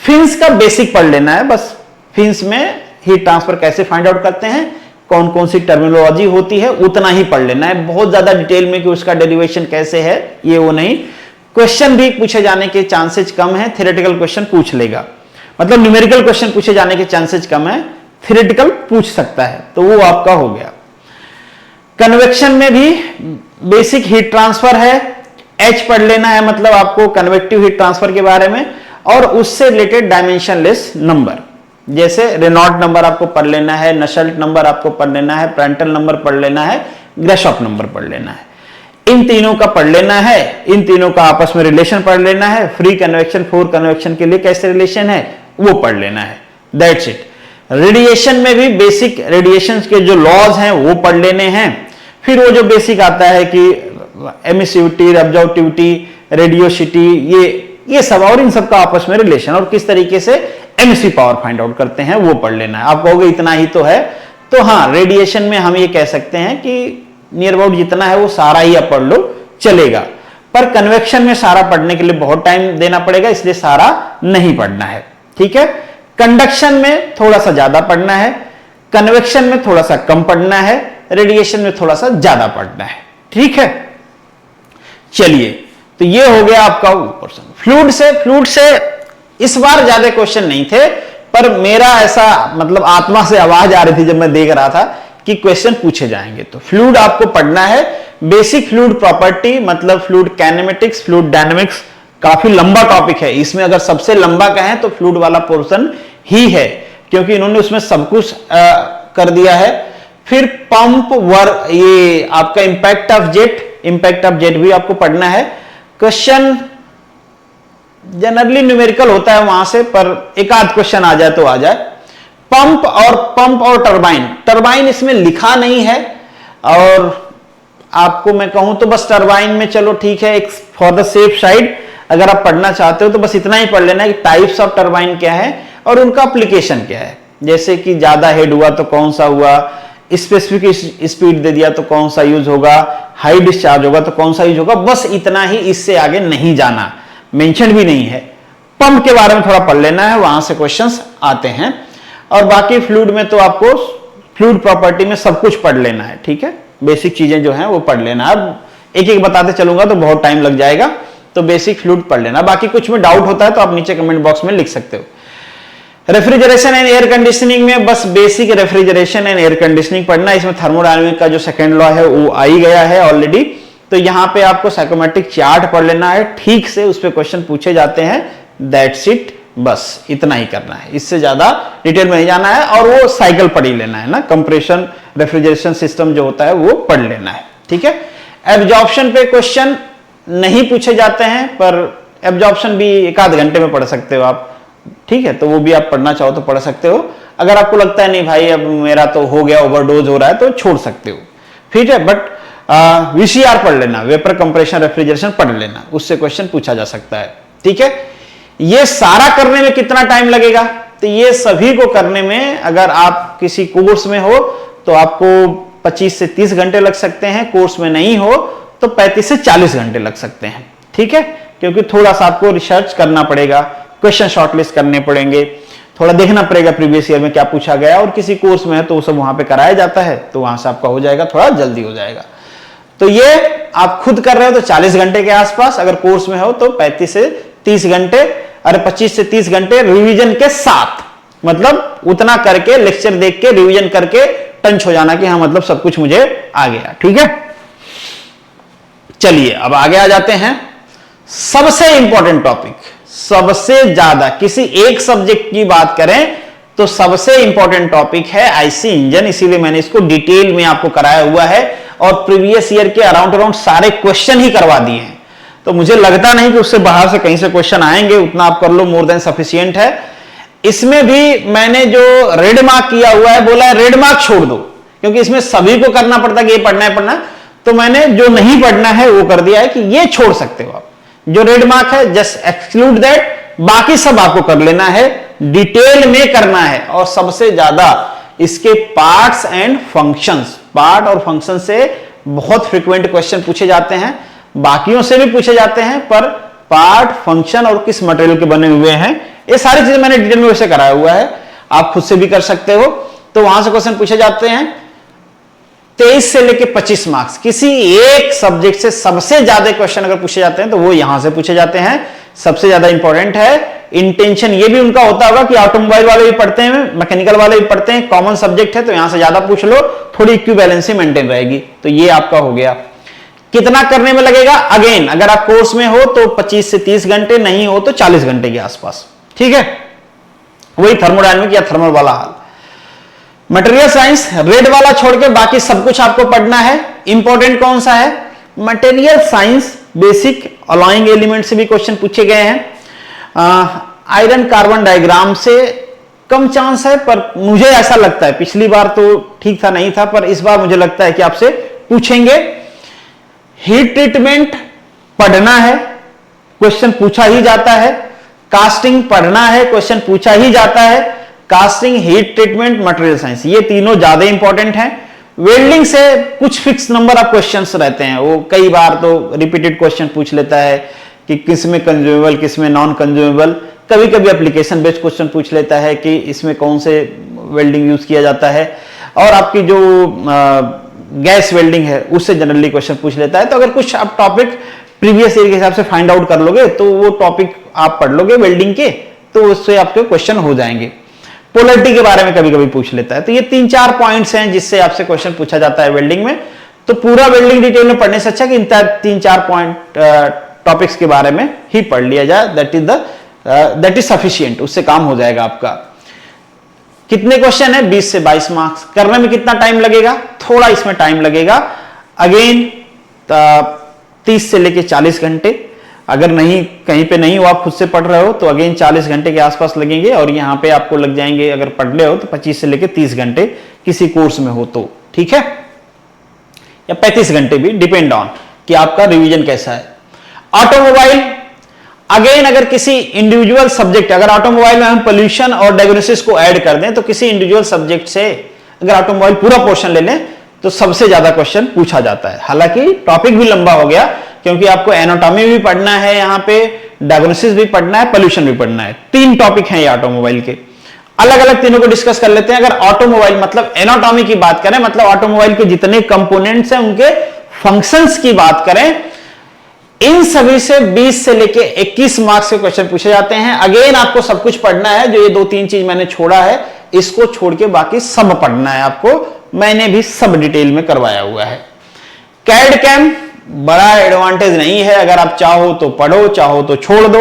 फिन्स का बेसिक पढ़ लेना है बस। फिन्स में हीट ट्रांसफर कैसे फाइंड आउट करते हैं, कौन कौन सी टर्मिनोलॉजी होती है, उतना ही पढ़ लेना है। बहुत ज्यादा डिटेल में कि उसका डेरिवेशन कैसे है, ये वो नहीं। क्वेश्चन भी पूछे जाने के चांसेस कम है, थ्योरेटिकल क्वेश्चन पूछ लेगा, मतलब न्यूमेरिकल क्वेश्चन पूछे जाने के चांसेस कम है, थ्योरेटिकल पूछ सकता है, तो वो आपका हो गया। कन्वेक्शन में भी बेसिक हीट ट्रांसफर है, एच पढ़ लेना है, मतलब आपको कन्वेक्टिव हीट ट्रांसफर के बारे में, और उससे रिलेटेड डायमेंशनलेस नंबर, जैसे रेनॉल्ट नंबर आपको पढ़ लेना है, नसेल्ट नंबर आपको पढ़ लेना है, प्रांटल नंबर पढ़ लेना है, ग्राशॉफ नंबर पढ़ लेना है। इन तीनों का पढ़ लेना है, इन तीनों का आपस में रिलेशन पढ़ लेना है। फ्री कन्वेक्शन, फोर कन्वेक्शन के लिए कैसे रिलेशन है वो पढ़ लेना है। That's it. रेडिएशन में भी बेसिक रेडिएशन के जो लॉज हैं वो पढ़ लेने हैं। फिर वो जो बेसिक आता है कि एमिसिविटी, ऑब्जर्वेटिविटी, रेडियोसिटी, ये सब, और इन सब का आपस में रिलेशन, और किस तरीके से एमिसिव पावर फाइंड आउट करते हैं वो पढ़ लेना है। आप कहोगे इतना ही तो है, तो हाँ, रेडिएशन में हम ये कह सकते हैं कि नियर अबाउट जितना है वो सारा ही आप पढ़ लो, चलेगा। पर कन्वेक्शन में सारा पढ़ने के लिए बहुत टाइम देना पड़ेगा, इसलिए सारा नहीं पढ़ना है। ठीक है, कंडक्शन में थोड़ा सा ज्यादा पढ़ना है, कन्वेक्शन में थोड़ा सा कम पढ़ना है, रेडिएशन में थोड़ा सा ज्यादा पढ़ना है। ठीक है, चलिए तो ये हो गया आपका पोर्शन। फ्लूइड से इस बार ज्यादा क्वेश्चन नहीं थे, पर मेरा ऐसा मतलब आत्मा से आवाज आ रही थी जब मैं देख रहा था कि क्वेश्चन पूछे जाएंगे। तो फ्लूइड आपको पढ़ना है, बेसिक फ्लूइड प्रॉपर्टी मतलब फ्लूइड काइनेमेटिक्स, फ्लूइड डायनेमिक्स, काफी लंबा टॉपिक है। इसमें अगर सबसे लंबा कहें तो फ्लूइड वाला पोर्शन ही है, क्योंकि इन्होंने उसमें सब कुछ कर दिया है। फिर पंप ये आपका इंपैक्ट ऑफ जेट भी आपको पढ़ना है। क्वेश्चन जनरली न्यूमेरिकल होता है वहां से, पर एक आध क्वेश्चन आ जाए तो आ जाए। पंप और टरबाइन इसमें लिखा नहीं है, और आपको मैं कहूं तो बस टरबाइन में चलो ठीक है, एक फॉर द सेफ साइड अगर आप पढ़ना चाहते हो तो बस इतना ही पढ़ लेना है कि टाइप्स ऑफ टरबाइन क्या है और उनका एप्लीकेशन क्या है। जैसे कि ज्यादा हेड हुआ तो कौन सा हुआ, स्पेसिफिक स्पीड दे दिया तो कौन सा यूज होगा, हाई डिस्चार्ज होगा तो कौन सा यूज होगा, बस इतना ही, इससे आगे नहीं जाना, मेंशन भी नहीं है। पंप के बारे में थोड़ा पढ़ लेना है, वहां से क्वेश्चंस आते हैं। और बाकी फ्लूइड में तो आपको फ्लूइड प्रॉपर्टी में सब कुछ पढ़ लेना है, ठीक है। बेसिक चीजें जो हैं वो पढ़ लेना। अब एक एक बताते चलूंगा तो बहुत टाइम लग जाएगा, तो बेसिक फ्लूइड पढ़ लेना। बाकी कुछ में डाउट होता है तो आप नीचे कमेंट बॉक्स में लिख सकते हो। रेफ्रिजरेशन एंड एयर कंडीशनिंग में बस basic refrigeration and air conditioning पढ़ना। इसमें थर्मोडायनामिक का जो सेकंड लॉ है वो आ ही गया है ऑलरेडी, तो यहां पे आपको साइकोमेट्रिक चार्ट पढ़ लेना है ठीक से, उस पर क्वेश्चन पूछे जाते हैं, दैट्स इट, बस इतना ही करना है, इससे ज्यादा डिटेल में नहीं जाना है। और वो साइकिल पढ़ ही लेना है ना, कंप्रेशन रेफ्रिजरेशन सिस्टम जो होता है वो पढ़ लेना है, ठीक है। एब्जॉर्प्शन पे क्वेश्चन नहीं पूछे जाते हैं, पर एब्जॉर्प्शन भी एक आध घंटे में पढ़ सकते हो आप, ठीक है, तो वो भी आप पढ़ना चाहो तो पढ़ सकते हो। अगर आपको लगता है नहीं भाई अब मेरा तो हो गया, ओवरडोज हो रहा है, तो छोड़ सकते हो, ठीक है। बट वीसीआर पढ़ लेना, वेपर कंप्रेशन रेफ्रिजरेशन पढ़ लेना, उससे क्वेश्चन पूछा जा सकता है, ठीक है। ये सारा करने में कितना टाइम लगेगा, तो ये सभी को करने में अगर आप किसी कोर्स में हो तो आपको 25 से 30 घंटे लग सकते हैं, कोर्स में नहीं हो तो 35 से 40 घंटे लग सकते हैं, ठीक है। क्योंकि थोड़ा सा आपको रिसर्च करना पड़ेगा, क्वेश्चन शॉर्टलिस्ट करने पड़ेंगे, थोड़ा देखना पड़ेगा प्रीवियस ईयर में क्या पूछा गया, और किसी कोर्स में है तो वो सब वहां पे कराया जाता है, तो वहां से आपका हो जाएगा, थोड़ा जल्दी हो जाएगा। तो ये आप खुद कर रहे हो तो 40 घंटे के आसपास, अगर कोर्स में हो तो 35 से 30 घंटे, अरे 25 से 30 घंटे रिवीजन के साथ, मतलब उतना करके लेक्चर देख के रिवीजन करके टंच हो जाना कि हाँ मतलब सब कुछ मुझे आ गया, ठीक है। चलिए अब आगे आ जाते हैं। सबसे इंपॉर्टेंट टॉपिक, सबसे ज्यादा किसी एक सब्जेक्ट की बात करें तो सबसे इंपॉर्टेंट टॉपिक है आईसी इंजन, इसीलिए मैंने इसको डिटेल में आपको कराया हुआ है और प्रीवियस ईयर के अराउंड सारे क्वेश्चन ही करवा दिए हैं। तो मुझे लगता नहीं कि उससे बाहर से कहीं से क्वेश्चन आएंगे, उतना आप कर लो, मोर देन सफिशिएंट है। इसमें भी मैंने जो रेड मार्क किया हुआ है, बोला है रेड मार्क छोड़ दो, क्योंकि इसमें सभी को करना पड़ता है कि ये पढ़ना है पढ़ना, तो मैंने जो नहीं पढ़ना है वो कर दिया है कि ये छोड़ सकते हो आप, जो रेड मार्क है जस्ट एक्सक्लूड दैट, बाकी सब आपको कर लेना है, डिटेल में करना है। और सबसे ज्यादा इसके पार्ट्स एंड फंक्शंस, पार्ट और फंक्शन से बहुत फ्रीक्वेंट क्वेश्चन पूछे जाते हैं, बाकियों से भी पूछे जाते हैं, पर पार्ट, फंक्शन और किस मटेरियल के बने हुए हैं, ये सारी चीजें मैंने डिटेल में वैसे कराया हुआ है, आप खुद से भी कर सकते हो। तो वहां से क्वेश्चन पूछे जाते हैं 23 से लेके 25 मार्क्स, किसी एक सब्जेक्ट से सबसे ज्यादा क्वेश्चन अगर पूछे जाते हैं तो वो यहां से पूछे जाते हैं, सबसे ज्यादा इंपॉर्टेंट है। इंटेंशन ये भी उनका होता होगा कि ऑटोमोबाइल वाले भी पढ़ते हैं, मैकेनिकल वाले भी पढ़ते हैं, कॉमन सब्जेक्ट है तो यहां से ज्यादा पूछ लो, थोड़ी इक्विवेलेंसी मेंटेन रहेगी। तो ये आपका हो गया। कितना करने में लगेगा, अगेन अगर आप कोर्स में हो तो 25 से 30 घंटे, नहीं हो तो 40 घंटे के आसपास, ठीक है। वही थर्मोडायनामिक या थर्मल वाला हाल। मटेरियल साइंस रेड वाला छोड़ के बाकी सब कुछ आपको पढ़ना है। इंपॉर्टेंट कौन सा है, material science basic alloying element से भी क्वेश्चन पूछे गए हैं। आयरन कार्बन डायग्राम से कम चांस है, पर मुझे ऐसा लगता है, पिछली बार तो ठीक था नहीं था, पर इस बार मुझे लगता है कि आपसे पूछेंगे। हीट ट्रीटमेंट पढ़ना है, क्वेश्चन पूछा ही जाता है। कास्टिंग पढ़ना है, क्वेश्चन पूछा ही जाता है। Casting, heat treatment, material science, ये तीनों ज्यादा इंपॉर्टेंट हैं। वेल्डिंग से कुछ फिक्स नंबर ऑफ क्वेश्चंस रहते हैं, वो कई बार तो रिपीटेड क्वेश्चन पूछ लेता है कि किस में कंज्यूमेबल, किस में नॉन कंज्यूमेबल। कभी कभी एप्लीकेशन बेस्ड क्वेश्चन पूछ लेता है कि इसमें कौन से वेल्डिंग यूज किया जाता है, और आपकी जो गैस वेल्डिंग है उससे जनरली क्वेश्चन पूछ लेता है। तो अगर कुछ आप टॉपिक प्रीवियस ईयर के हिसाब से फाइंड आउट कर लोगे तो वो टॉपिक आप पढ़ लोगे वेल्डिंग के, तो उससे आपके क्वेश्चन हो जाएंगे। पोलैरिटी के बारे में कभी कभी पूछ लेता है। तो ये 3-4 पॉइंट्स हैं जिससे आपसे क्वेश्चन पूछा जाता है वेल्डिंग में। तो पूरा वेल्डिंग डिटेल में पढ़ने से अच्छा कि इन 3-4 पॉइंट टॉपिक्स के बारे में ही पढ़ लिया जाए, दैट इज सफिशिएंट, उससे काम हो जाएगा आपका। कितने क्वेश्चन है? 20 से 22 मार्क्स। करने में कितना टाइम लगेगा? थोड़ा इसमें टाइम लगेगा, अगेन 30 से लेके 40 घंटे। अगर नहीं कहीं पे नहीं हो, आप खुद से पढ़ रहे हो, तो अगेन 40 घंटे के आसपास लगेंगे। और यहां पे आपको लग जाएंगे, अगर पढ़ रहे हो तो 25 से लेके 30 घंटे किसी कोर्स में हो तो, ठीक है, या 35 घंटे भी, डिपेंड ऑन कि आपका रिवीजन कैसा है। ऑटोमोबाइल, अगेन अगर किसी इंडिविजुअल सब्जेक्ट, अगर ऑटोमोबाइल में हम पोल्यूशन और डायग्नोसिस को ऐड कर दें, तो किसी इंडिविजुअल सब्जेक्ट से अगर ऑटोमोबाइल पूरा पोर्शन ले लें तो सबसे ज्यादा क्वेश्चन पूछा जाता है। हालांकि टॉपिक भी लंबा हो गया, क्योंकि आपको एनाटॉमी भी पढ़ना है, यहां पे डायग्नोसिस भी पढ़ना है, पोल्यूशन भी पढ़ना है। 3 टॉपिक हैं ये ऑटोमोबाइल के। अलग अलग तीनों को डिस्कस कर लेते हैं। अगर ऑटोमोबाइल मतलब एनाटॉमी की बात करें, मतलब ऑटोमोबाइल के जितने कंपोनेंट्स हैं उनके फंक्शंस की बात करें, इन सभी से 20 से लेके 21 मार्क्स के क्वेश्चन पूछे जाते हैं। अगेन आपको सब कुछ पढ़ना है, जो ये 2-3 चीज मैंने छोड़ा है इसको छोड़ के बाकी सब पढ़ना है आपको। मैंने भी सब डिटेल में करवाया हुआ है। कैड कैम बड़ा एडवांटेज नहीं है, अगर आप चाहो तो पढ़ो, चाहो तो छोड़ दो।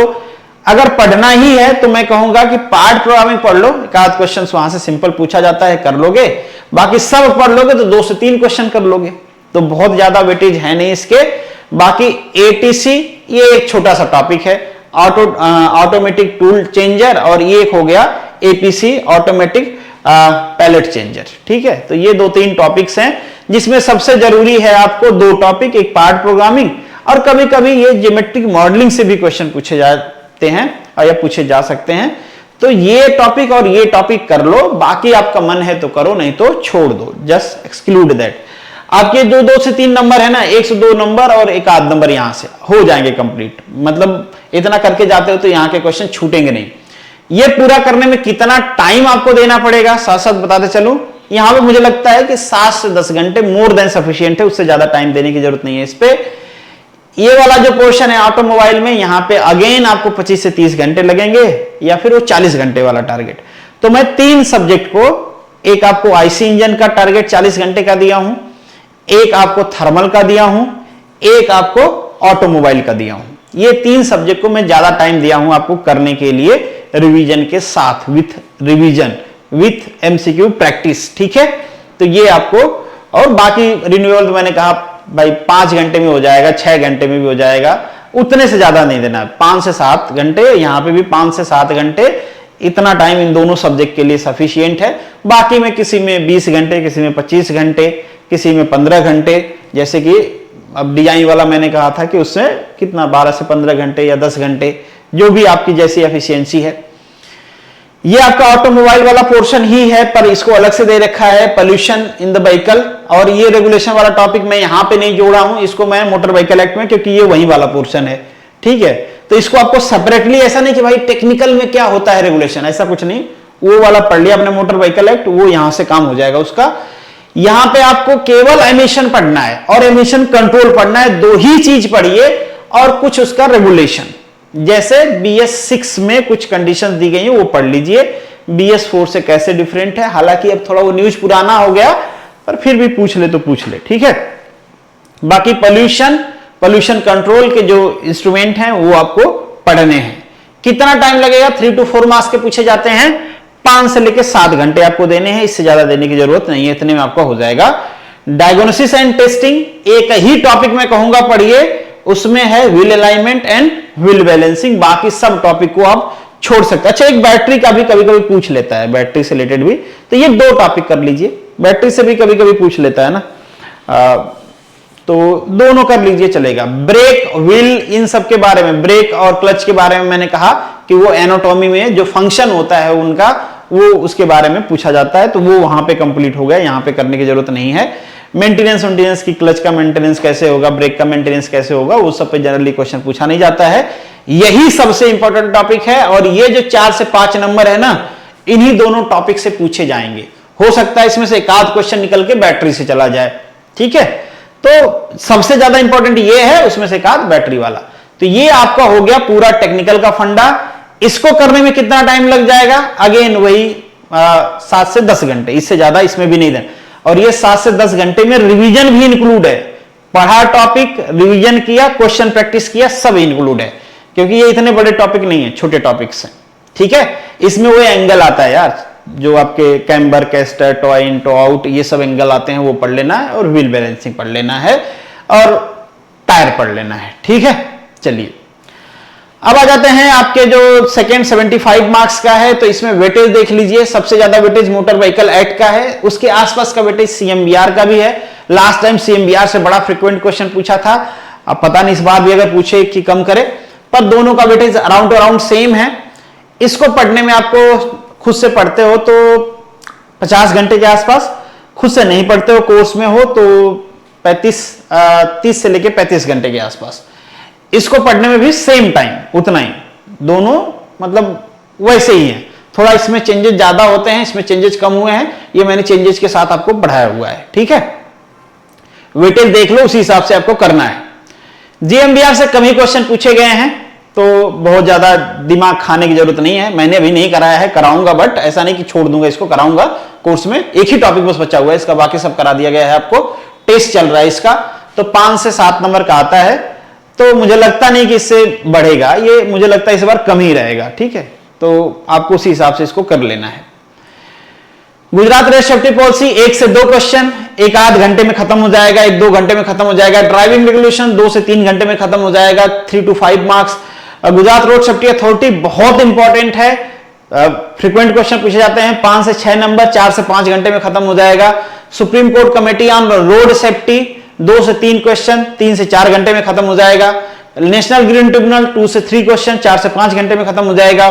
अगर पढ़ना ही है तो मैं कहूंगा कि पार्ट प्रोग्रामिंग पढ़ लो, एक आध क्वेश्चन वहां से सिंपल पूछा जाता है, कर लोगे। बाकी सब पढ़ लोगे तो 2 से 3 क्वेश्चन कर लोगे, तो बहुत ज्यादा वेटेज है नहीं इसके। बाकी एटीसी ये एक छोटा सा टॉपिक है, ऑटोमेटिक टूल चेंजर, और ये एक हो गया एपीसी ऑटोमेटिक पैलेट चेंजर, ठीक है। तो ये 2-3 टॉपिक्स हैं जिसमें सबसे जरूरी है आपको 2 टॉपिक, एक पार्ट प्रोग्रामिंग, और कभी कभी ये ज्योमेट्रिक मॉडलिंग से भी क्वेश्चन पूछे जाते हैं और या पूछे जा सकते हैं। तो ये टॉपिक और ये टॉपिक कर लो, बाकी आपका मन है तो करो, नहीं तो छोड़ दो, जस्ट एक्सक्लूड दैट। आपके जो 2 से 3 नंबर है ना, 1 से 2 नंबर और एक आध नंबर यहां से हो जाएंगे कंप्लीट। मतलब इतना करके जाते हो तो यहां के क्वेश्चन छूटेंगे नहीं। ये पूरा करने में कितना टाइम आपको देना पड़ेगा साथ साथ बताते चलूं। यहां पे मुझे लगता है कि 7 से 10 घंटे मोर देन सफिशिएंट है, उससे ज्यादा टाइम देने की जरूरत नहीं है इस पे। ये वाला जो पोर्शन है ऑटोमोबाइल में, यहां पे अगेन आपको 25 से 30 घंटे लगेंगे, या फिर वो 40 घंटे वाला टारगेट। तो मैं 3 सब्जेक्ट को, एक आपको आईसी इंजन का टारगेट 40 घंटे का दिया हूं, एक आपको थर्मल का दिया हूं, एक आपको ऑटोमोबाइल का दिया हूं। ये 3 सब्जेक्ट को मैं ज्यादा टाइम दिया हूं आपको करने के लिए, रिवीजन के साथ, with revision, with MCQ practice, ठीक है। तो ये आपको, और बाकी रिन्यूअल तो मैंने कहा भाई 5 घंटे में हो जाएगा, 6 घंटे में भी हो जाएगा, उतने से ज्यादा नहीं देना है। 5 से 7 घंटे, यहां पे भी 5 से 7 घंटे, इतना टाइम इन दोनों सब्जेक्ट के लिए सफिशिएंट है। बाकी में किसी में 20 घंटे, किसी में 25 घंटे, किसी में 15 घंटे, जैसे कि अब डिजाइन वाला मैंने कहा था कि उसमें कितना 12 से 15 घंटे या 10 घंटे, जो भी आपकी जैसी एफिशिएंसी है। ये आपका ऑटोमोबाइल वाला पोर्शन ही है, पर इसको अलग से दे रखा है पोल्यूशन इन द व्हीकल, और ये रेगुलेशन वाला टॉपिक मैं यहां पे नहीं जोड़ा हूं, इसको मैं मोटर व्हीकल एक्ट में, क्योंकि ये वही वाला पोर्शन है, ठीक है। तो इसको आपको सेपरेटली, ऐसा नहीं कि भाई टेक्निकल में क्या होता है रेगुलेशन, ऐसा कुछ नहीं, वो वाला पढ़ लिया अपने मोटर व्हीकल एक्ट, वो यहां से काम हो जाएगा उसका। यहां पे आपको केवल एमिशन पढ़ना है और एमिशन कंट्रोल पढ़ना है, 2 ही चीज पढ़िए, और कुछ उसका रेगुलेशन, जैसे BS6 में कुछ कंडीशंस दी गई हैं वो पढ़ लीजिए, BS4 से कैसे डिफरेंट है। हालांकि अब थोड़ा वो न्यूज पुराना हो गया, पर फिर भी पूछ ले तो पूछ ले, ठीक है। बाकी पोल्यूशन कंट्रोल के जो इंस्ट्रूमेंट हैं वो आपको पढ़ने हैं। कितना टाइम लगेगा? 3 to 4 मार्क्स के पूछे जाते हैं, 5 से लेकर 7 घंटे आपको देने हैं, इससे ज्यादा देने की जरूरत नहीं है, इतने में आपका हो जाएगा। डायग्नोसिस एंड टेस्टिंग एक ही टॉपिक में कहूंगा पढ़िए, उसमें है wheel alignment and wheel balancing, बाकी सब टॉपिक को आप छोड़ सकते हैं। अच्छा, एक बैटरी का भी कभी कभी पूछ लेता है, बैटरी से रिलेटेड भी, तो ये 2 टॉपिक कर लीजिए, बैटरी से भी कभी कभी पूछ लेता है ना, तो दोनों कर लीजिए चलेगा। ब्रेक, व्हील, इन सब के बारे में, ब्रेक और क्लच के बारे में मैंने कहा कि वो एनाटॉमी में जो फंक्शन होता है उनका, वो उसके बारे में पूछा जाता है, तो वो वहां पे कंप्लीट हो गया, यहां पे करने की जरूरत नहीं है। मेंटेनेंस की, क्लच का मेंटेनेंस कैसे होगा, ब्रेक का मेंटेनेंस कैसे होगा, वो सब पे जनरली क्वेश्चन पूछा नहीं जाता है। यही सबसे इंपॉर्टेंट टॉपिक है, और ये जो 4 से 5 नंबर है ना, इन्हीं दोनों टॉपिक से पूछे जाएंगे। हो सकता है इसमें से एक आध क्वेश्चन निकल के बैटरी से चला जाए, ठीक है। तो सबसे ज्यादा इंपॉर्टेंट ये है, उसमें से एक आध बैटरी वाला। तो ये आपका हो गया पूरा टेक्निकल का फंडा। इसको करने में कितना टाइम लग जाएगा? अगेन वही 7 से 10 घंटे, इससे ज्यादा इसमें भी नहीं देना। और ये 7 से 10 घंटे में रिवीजन भी इंक्लूड है। पढ़ा टॉपिक, रिवीजन किया, क्वेश्चन प्रैक्टिस किया, सब इंक्लूड है, क्योंकि ये इतने बड़े टॉपिक नहीं है, छोटे टॉपिक्स हैं। ठीक है, इसमें वो एंगल आता है यार, जो आपके कैम्बर, कैस्टर, टॉ इन, टॉ आउट, ये सब एंगल आते हैं, वो पढ़ लेना है। और व्हील बैलेंसिंग पढ़ लेना है और टायर पढ़ लेना है। ठीक है, चलिए अब आ जाते हैं आपके जो सेकेंड 75 मार्क्स का है। तो इसमें वेटेज देख लीजिए, सबसे ज्यादा वेटेज मोटर व्हीकल एक्ट का है, उसके आसपास का वेटेज सीएमबीआर का भी है। लास्ट टाइम सीएमबीआर से बड़ा फ्रीक्वेंट क्वेश्चन पूछा था, अब पता नहीं इस बार भी अगर पूछे कि कम करे, पर दोनों का वेटेज अराउंड अराउंड सेम है। इसको पढ़ने में आपको खुद से पढ़ते हो तो 50 घंटे के आसपास, खुद से नहीं पढ़ते हो, कोर्स में हो तो 30 से लेके 35 घंटे के आसपास। इसको पढ़ने में भी सेम टाइम उतना ही, दोनों मतलब वैसे ही है। थोड़ा इसमें चेंजेस ज्यादा होते हैं, इसमें चेंजेस कम हुए हैं, ये मैंने चेंजेस के साथ आपको बढ़ाया हुआ है। ठीक है, वेटेज देख लो, उसी हिसाब से आपको करना है। जीएमबीआर से कम ही क्वेश्चन पूछे गए हैं, तो बहुत ज्यादा दिमाग खाने की जरूरत नहीं है। मैंने अभी नहीं कराया है, कराऊंगा, बट ऐसा नहीं कि छोड़ दूंगा इसको, कराऊंगा कोर्स में। एक ही टॉपिक बस बचा हुआ है इसका, बाकी सब करा दिया गया है आपको। टेस्ट चल रहा है इसका, तो 5 से 7 नंबर का आता है, तो मुझे लगता नहीं कि इससे बढ़ेगा, ये मुझे लगता है इस बार कम ही रहेगा। ठीक है, तो आपको उसी हिसाब से इसको कर लेना है। गुजरात रोड सेफ्टी पॉलिसी 1 से 2 क्वेश्चन, 1 आध घंटे में खत्म हो जाएगा, 1-2 घंटे में खत्म हो जाएगा। ड्राइविंग रेगुलेशन 2 से 3 घंटे में खत्म हो जाएगा, 3 to 5 marks. Gujarat road safety authority बहुत इंपॉर्टेंट है, फ्रीक्वेंट क्वेश्चन पूछे जाते हैं, 5 से 6 नंबर, 4 से 5 घंटे में खत्म हो जाएगा। Supreme court committee on road safety 2 से 3 क्वेश्चन, 3 से 4 घंटे में खत्म हो जाएगा। नेशनल ग्रीन ट्रिब्यूनल 2 से 3 क्वेश्चन, 4 से 5 घंटे में खत्म हो जाएगा।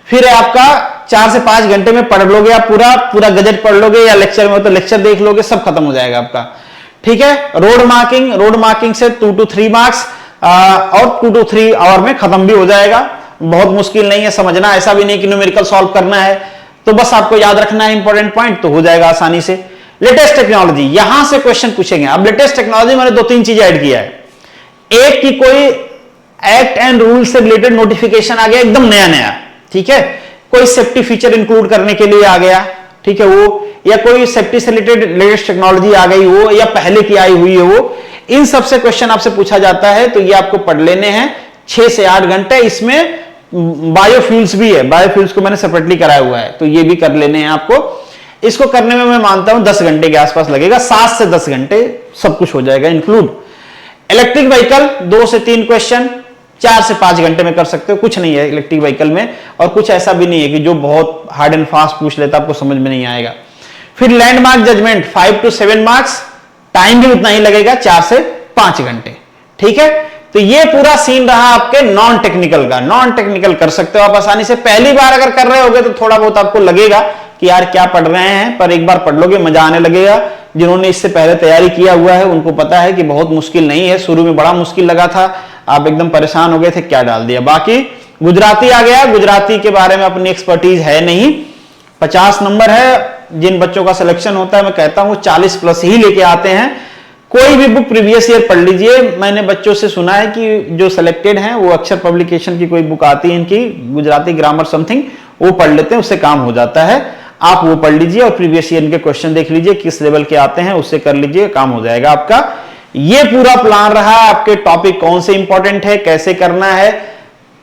फिर आपका 4 से 5 घंटे में पढ़ लोगे आप, पूरा गजट पढ़ लोगे, या लेक्चर में तो लेक्चर देख लोगे, सब खत्म हो जाएगा आपका। ठीक है, रोड मार्किंग से 2 to 3 मार्क्स और 2 to 3 आवर में खत्म भी हो जाएगा। बहुत मुश्किल नहीं है समझना, ऐसा भी नहीं कि न्यूमेरिकल सॉल्व करना है, तो बस आपको याद रखना है इंपॉर्टेंट पॉइंट, तो हो जाएगा आसानी से। लेटेस्ट टेक्नोलॉजी, यहां से क्वेश्चन पूछेंगे। अब लेटेस्ट टेक्नोलॉजी मैंने 2-3 चीजें ऐड किया है। एक की कोई एक्ट एंड रूल से रिलेटेड नोटिफिकेशन आ गया, एकदम नया नया। ठीक है, कोई सेफ्टी फीचर इंक्लूड करने के लिए आ गया, ठीक है वो, या कोई सेफ्टी से रिलेटेड लेटेस्ट टेक्नोलॉजी आ गई हो, या पहले की आई हुई है वो, इन सबसे क्वेश्चन आपसे पूछा जाता है। तो ये आपको पढ़ लेने हैं 6 से 8 घंटे। इसमें बायोफ्यूल्स भी है, बायोफ्यूल्स को मैंने सेपरेटली कराया हुआ है, तो ये भी कर लेने हैं आपको। इसको करने में मैं मानता हूं 10 घंटे के आसपास लगेगा, 7 से 10 घंटे सब कुछ हो जाएगा इंक्लूड। इलेक्ट्रिक व्हीकल 2 से 3 क्वेश्चन, 4 से 5 घंटे में कर सकते हो, कुछ नहीं है इलेक्ट्रिक व्हीकल में, और कुछ ऐसा भी नहीं है कि जो बहुत हार्ड एंड फास्ट पूछ लेता आपको समझ में नहीं आएगा। फिर landmark judgement 5 to 7 marks, time भी उतना ही लगेगा, 4 से 5 घंटे। ठीक है, तो ये पूरा सीन रहा आपके नॉन टेक्निकल का। नॉन टेक्निकल कर सकते हो आप आसानी से, पहली बार अगर कर रहे होगे तो थोड़ा बहुत आपको लगेगा कि यार क्या पढ़ रहे हैं, पर एक बार पढ़ लोगे मजा आने लगेगा। जिन्होंने इससे पहले तैयारी किया हुआ है उनको पता है कि बहुत मुश्किल नहीं है। शुरू में बड़ा मुश्किल लगा था, आप एकदम परेशान हो गए थे, क्या डाल दिया। बाकी गुजराती आ गया, गुजराती के बारे में अपनी एक्सपर्टीज है नहीं, 50 नंबर है। जिन बच्चों का सिलेक्शन होता है मैं कहता हूं 40 प्लस ही लेके आते हैं। कोई भी बुक प्रीवियस ईयर पढ़ लीजिए। मैंने बच्चों से सुना है कि जो सिलेक्टेड हैं वो अक्षर पब्लिकेशन की कोई बुक आती है इनकी, गुजराती ग्रामर समथिंग, वो पढ़ लेते हैं, उससे काम हो जाता है। आप वो पढ़ लीजिए और प्रीवियस ईयर के क्वेश्चन देख लीजिए किस लेवल के आते हैं, उससे कर लीजिए, काम हो जाएगा आपका। ये पूरा प्लान रहा आपके टॉपिक कौन से इंपॉर्टेंट है, कैसे करना है,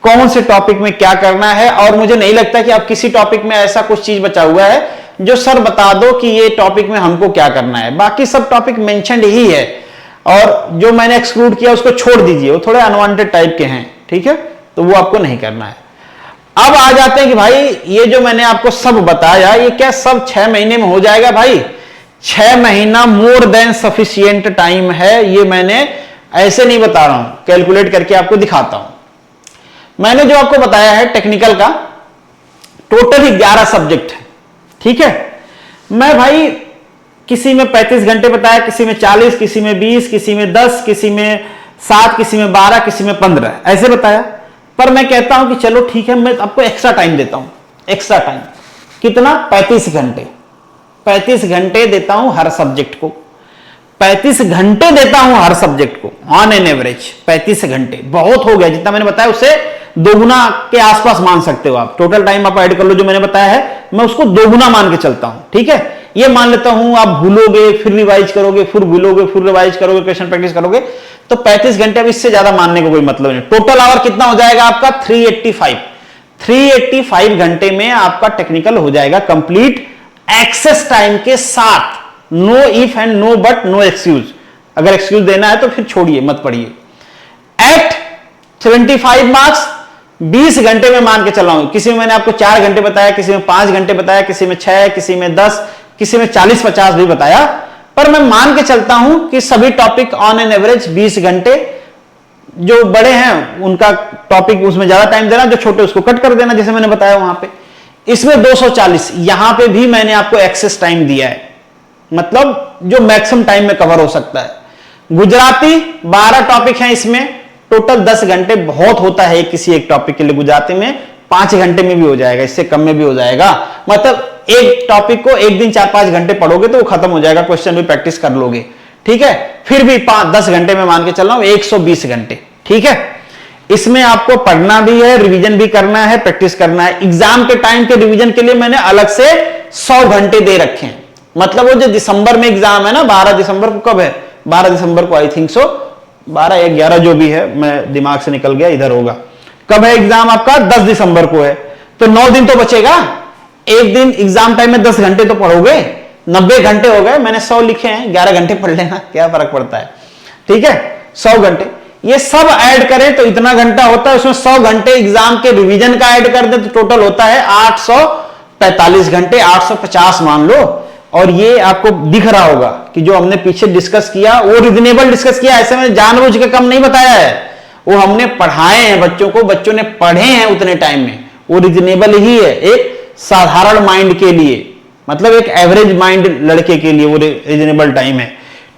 कौन से टॉपिक में क्या करना है। और मुझे नहीं लगता कि आप किसी टॉपिक में ऐसा कुछ चीज बचा हुआ है जो सर बता दो कि ये टॉपिक में हमको क्या करना है। बाकी सब टॉपिक मेंशन्ड ही है, और जो मैंने एक्सक्लूड किया उसको छोड़ दीजिए, वो थोड़े अनवांटेड टाइप के हैं। ठीक है, तो वो आपको नहीं करना है। अब आ जाते हैं कि भाई ये जो मैंने आपको सब बताया, ये क्या सब 6 महीने में हो जाएगा? भाई 6 महीना मोर देन सफिशियंट टाइम है। ये मैंने ऐसे नहीं बता रहा हूं, कैलकुलेट करके आपको दिखाता हूं। मैंने जो आपको बताया है टेक्निकल का, टोटल 11 सब्जेक्ट है। ठीक है, मैं भाई किसी में 35 घंटे बताया, किसी में 40, किसी में 20, किसी में 10, किसी में 7, किसी में 12, किसी में 15, ऐसे बताया। पर मैं कहता हूं कि चलो ठीक है, मैं आपको एक्स्ट्रा टाइम देता हूं। एक्स्ट्रा टाइम कितना? 35 घंटे। 35 घंटे देता हूं हर सब्जेक्ट को। 35 घंटे देता हूं हर सब्जेक्ट को ऑन एन एवरेज। 35 घंटे बहुत हो गया, जितना मैंने बताया उससे दोगुना के आसपास मान सकते हो आप। टोटल टाइम आप ऐड कर लो जो मैंने बताया है, मैं उसको दोगुना मान के चलता हूं, ठीक है। ये मान लेता हूं, आप भूलोगे फिर रिवाइज करोगे, फिर भूलोगे फिर रिवाइज करोगे, क्वेश्चन प्रैक्टिस करोगे, तो 35 घंटे। अब इससे ज्यादा मानने का कोई मतलब नहीं। टोटल आवर कितना हो जाएगा आपका? 385 घंटे में आपका टेक्निकल हो जाएगा कंप्लीट, एक्सेस टाइम के साथ। No if and no but, no excuse. अगर एक्सक्यूज देना है तो फिर छोड़िए, मत पढ़िए। एट 75 मार्क्स 20 घंटे में मान के चल रहा हूं। किसी में मैंने आपको 4 घंटे बताया, किसी में 5 घंटे बताया, किसी में 6, किसी में 10, किसी में 40-50 भी बताया, पर मैं मान के चलता हूं कि सभी टॉपिक ऑन एन एवरेज 20 घंटे। जो बड़े हैं उनका टॉपिक उसमें ज्यादा टाइम देना, जो छोटे उसको कट कर देना, जैसे मैंने बताया वहां पे। इसमें 240, यहां पे भी मैंने आपको एक्सेस टाइम दिया है, मतलब जो मैक्सिमम टाइम में कवर हो सकता है। गुजराती 12 टॉपिक हैं इसमें, टोटल 10 घंटे बहुत होता है किसी एक टॉपिक के लिए। गुजराती में 5 घंटे में भी हो जाएगा, इससे कम में भी हो जाएगा। मतलब एक टॉपिक को एक दिन 4-5 घंटे पढ़ोगे तो वो खत्म हो जाएगा, क्वेश्चन भी प्रैक्टिस कर लोगे, ठीक है। फिर भी 10 घंटे में मान के चल रहा हूं, 120 घंटे, ठीक है। इसमें आपको पढ़ना भी है, रिवीजन भी करना है, प्रैक्टिस करना है। एग्जाम के टाइम के रिवीजन के लिए मैंने अलग से 100 घंटे दे रखे हैं। मतलब वो जो दिसंबर में एग्जाम है ना, 12 दिसंबर को, कब है 12 दिसंबर को, आई थिंक सो 12 या 11 जो भी है, मैं दिमाग से निकल गया, इधर होगा। कब है एग्जाम आपका? 10 दिसंबर को है, तो 9 दिन तो बचेगा। एक दिन एग्जाम टाइम में 10 घंटे तो पढ़ोगे, 90 घंटे हो गए। मैंने 100 लिखे हैं, 11 घंटे पढ़ लेना, क्या फर्क पड़ता है, ठीक है। 100 घंटे ये सब ऐड करें तो इतना घंटा होता है, उसमें 100 घंटे एग्जाम के रिवीजन का ऐड कर दे तो टोटल होता है 845 घंटे, 850 मान लो। और ये आपको दिख रहा होगा कि जो हमने पीछे डिस्कस किया वो रिजनेबल डिस्कस किया, ऐसे में जानबूझ के कम नहीं बताया है। वो हमने पढ़ाए हैं बच्चों को, बच्चों ने पढ़े हैं उतने टाइम में, वो रिजनेबल ही है एक साधारण माइंड के लिए, मतलब एक एवरेज माइंड लड़के के लिए वो रिजनेबल टाइम है,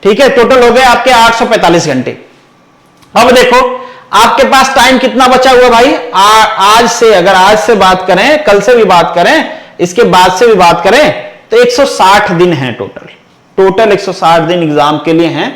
ठीक है। टोटल हो गए आपके 845 घंटे। अब देखो आपके पास टाइम कितना बचा हुआ भाई। आज से, अगर आज से बात करें, कल से भी बात करें, इसके बाद से भी बात करें, तो 160 दिन हैं टोटल 160 दिन एग्जाम के लिए हैं।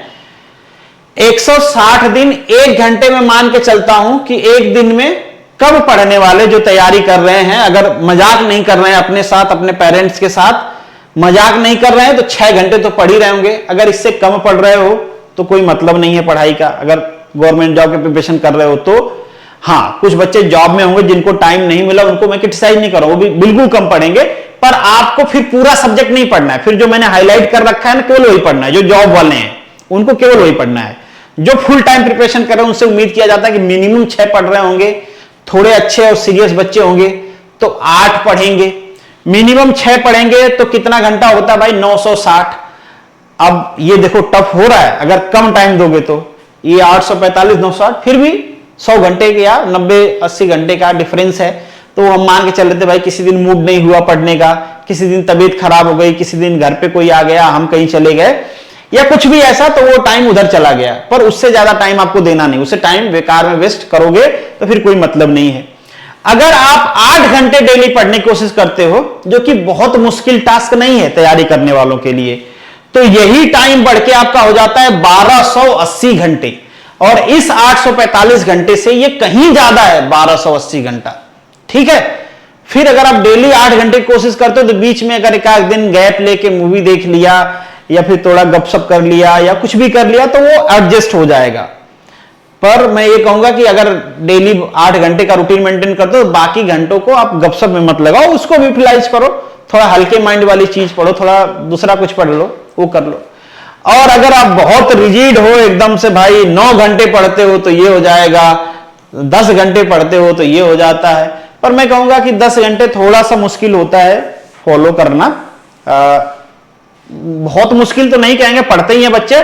160 दिन 1 घंटे में मान के चलता हूं कि एक दिन में कब पढ़ने वाले जो तैयारी कर रहे हैं, अगर मजाक नहीं कर रहे हैं अपने साथ, अपने पेरेंट्स के साथ मजाक नहीं कर रहे हैं, तो 6 घंटे तो पढ़ ही रहे होंगे। अगर इससे कम पढ़ रहे हो तो कोई मतलब नहीं है पढ़ाई का। अगर गवर्नमेंट जॉब की प्रिपरेशन कर रहे हो तो हाँ, कुछ बच्चे जॉब में होंगे जिनको टाइम नहीं मिला, उनको मैं क्रिटिसाइज नहीं कर रहा हूं, वो भी बिल्कुल कम पढ़ेंगे। पर आपको फिर पूरा सब्जेक्ट नहीं पढ़ना है, फिर जो मैंने हाईलाइट कर रखा है ना, केवल वही पढ़ना है। जो जॉब वाले हैं उनको केवल वही पढ़ना है। जो फुल टाइम प्रिपरेशन कर रहे हैं उनसे उम्मीद किया जाता है कि मिनिमम 6 पढ़ रहे होंगे, थोड़े अच्छे और सीरियस बच्चे होंगे तो 8 पढ़ेंगे, मिनिमम 6 पढ़ेंगे तो कितना घंटा होता है भाई? 960। अब ये देखो टफ हो रहा है, अगर कम टाइम दोगे तो ये 845 960, फिर भी 100 घंटे के या 90-80 घंटे का डिफरेंस है। तो हम मान के चल रहे थे भाई किसी दिन मूड नहीं हुआ पढ़ने का, किसी दिन तबीयत खराब हो गई, किसी दिन घर पे कोई आ गया, हम कहीं चले गए या कुछ भी ऐसा, तो वो टाइम उधर चला गया। पर उससे ज्यादा टाइम आपको देना नहीं, उससे टाइम बेकार में वेस्ट करोगे तो फिर कोई मतलब नहीं है। अगर आप 8 घंटे डेली पढ़ने की कोशिश करते हो, जो कि बहुत मुश्किल टास्क नहीं है तैयारी करने वालों के लिए, तो यही टाइम बढ़ के आपका हो जाता है 1280 घंटे। और इस 845 घंटे से ये कहीं ज्यादा है 1280 घंटा, ठीक है। फिर अगर आप डेली 8 घंटे की कोशिश करते हो तो बीच में अगर एक आध दिन गैप लेके मूवी देख लिया या फिर थोड़ा गपशप कर लिया या कुछ भी कर लिया तो वो एडजस्ट हो जाएगा। पर मैं ये कहूंगा कि अगर डेली 8 घंटे का रूटीन मेंटेन करते हो तो बाकी घंटों को आप गपशप में मत लगाओ, उसको भी यूटिलाइज करो, थोड़ा हल्के माइंड वाली चीज पढ़ो, थोड़ा दूसरा कुछ पढ़ लो, वो कर लो। और अगर आप बहुत रिजिड हो एकदम से भाई 9 घंटे पढ़ते हो तो ये हो जाएगा, 10 घंटे पढ़ते हो तो ये हो जाता है। पर मैं कहूंगा कि 10 घंटे थोड़ा सा मुश्किल होता है फॉलो करना। बहुत मुश्किल तो नहीं कहेंगे, पढ़ते ही हैं बच्चे।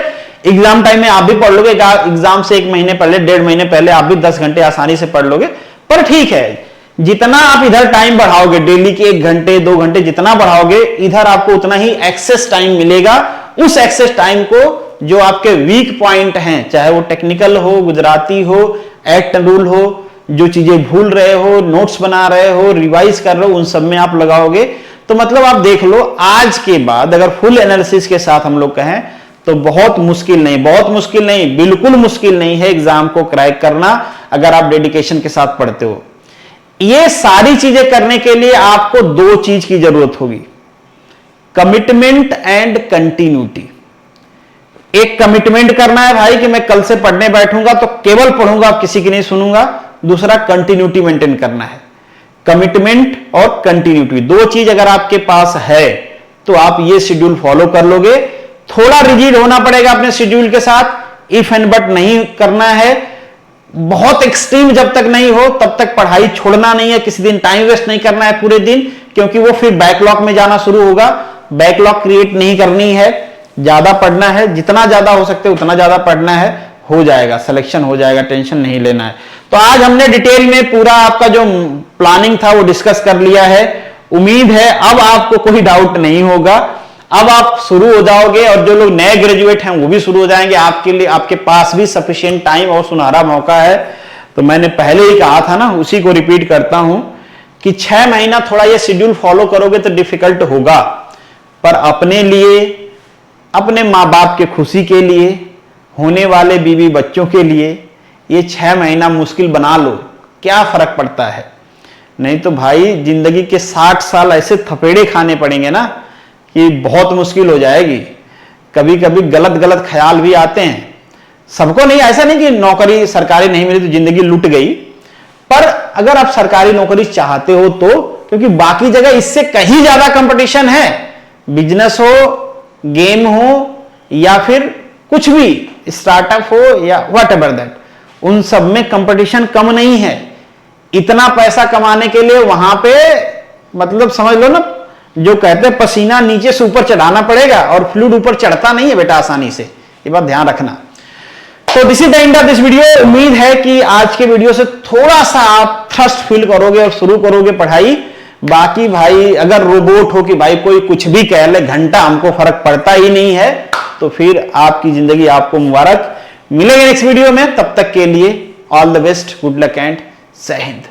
एग्जाम टाइम में आप भी पढ़ लोगे, एग्जाम से 1 महीने पहले 1.5 महीने पहले आप भी 10 घंटे आसानी से पढ़ लोगे। पर ठीक है, जितना आप इधर टाइम बढ़ाओगे, डेली के 1 घंटे 2 घंटे जितना बढ़ाओगे, इधर आपको उतना ही एक्सेस टाइम मिलेगा। उस एक्सेस टाइम को जो आपके वीक पॉइंट हैं, चाहे वो टेक्निकल हो, गुजराती हो, एक्ट रूल हो, जो चीजें भूल रहे हो, नोट्स बना रहे हो, रिवाइज कर रहे हो, उन सब में आप लगाओगे तो मतलब आप देख लो आज के बाद अगर फुल एनालिसिस के साथ हम लोग कहें तो बहुत मुश्किल नहीं, बिल्कुल मुश्किल नहीं है एग्जाम को क्रैक करना अगर आप डेडिकेशन के साथ पढ़ते हो। ये सारी चीजें करने के लिए आपको दो चीज की जरूरत होगी, कमिटमेंट एंड कंटिन्यूटी। एक कमिटमेंट करना है भाई कि मैं कल से पढ़ने बैठूंगा तो केवल पढ़ूंगा, किसी की नहीं सुनूंगा। दूसरा कंटिन्यूटी मेंटेन करना है। कमिटमेंट और कंटिन्यूटी दो चीज अगर आपके पास है तो आप ये शेड्यूल फॉलो कर लोगे। थोड़ा रिजिड होना पड़ेगा अपने शेड्यूल के साथ, इफ एंड बट नहीं करना है। बहुत एक्सट्रीम जब तक नहीं हो तब तक पढ़ाई छोड़ना नहीं है, किसी दिन टाइम वेस्ट नहीं करना है पूरे दिन, क्योंकि वो फिर बैकलॉग में जाना शुरू होगा। बैकलॉग क्रिएट नहीं करनी है, ज्यादा पढ़ना है, जितना ज्यादा हो सकते उतना ज्यादा पढ़ना है, हो जाएगा, सिलेक्शन हो जाएगा, टेंशन नहीं लेना है। तो आज हमने डिटेल में पूरा आपका जो प्लानिंग था वो डिस्कस कर लिया है। उम्मीद है अब आपको कोई डाउट नहीं होगा। अब आप शुरू हो जाओगे और जो लोग नए ग्रेजुएट हैं वो भी शुरू हो जाएंगे। आपके लिए, आपके पास भी सफिशिएंट टाइम और सुनहरा मौका है। तो मैंने पहले ही कहा था ना, उसी को रिपीट करता हूं कि 6 महीना थोड़ा ये शेड्यूल फॉलो करोगे तो डिफिकल्ट होगा, पर अपने लिए, अपने माँ बाप के खुशी के लिए, होने वाले बीवी बच्चों के लिए ये 6 महीना मुश्किल बना लो, क्या फर्क पड़ता है। नहीं तो भाई जिंदगी के 60 साल ऐसे थपेड़े खाने पड़ेंगे ना कि बहुत मुश्किल हो जाएगी। कभी कभी गलत गलत ख्याल भी आते हैं, सबको नहीं, ऐसा नहीं कि नौकरी सरकारी नहीं मिली तो जिंदगी लुट गई, पर अगर आप सरकारी नौकरी चाहते हो तो, क्योंकि बाकी जगह इससे कहीं ज्यादा कंपटीशन है। बिजनेस हो, गेम हो या फिर कुछ भी स्टार्टअप हो या व्हाट एवर दैट, उन सब में कंपटीशन कम नहीं है। इतना पैसा कमाने के लिए वहां पे मतलब समझ लो ना, जो कहते हैं पसीना नीचे से ऊपर चढ़ाना पड़ेगा और फ्लूइड ऊपर चढ़ता नहीं है बेटा आसानी से, ये बात ध्यान रखना। तो this is the end of this video. उम्मीद है कि आज के वीडियो से थोड़ा सा आप थ्रस्ट फील करोगे और शुरू करोगे पढ़ाई। बाकी भाई अगर रोबोट हो कि भाई कोई कुछ भी कह ले, घंटा हमको फर्क पड़ता ही नहीं है, तो फिर आपकी जिंदगी आपको मुबारक। मिलेंगे नेक्स्ट वीडियो में, तब तक के लिए all the best, good luck and जय हिंद।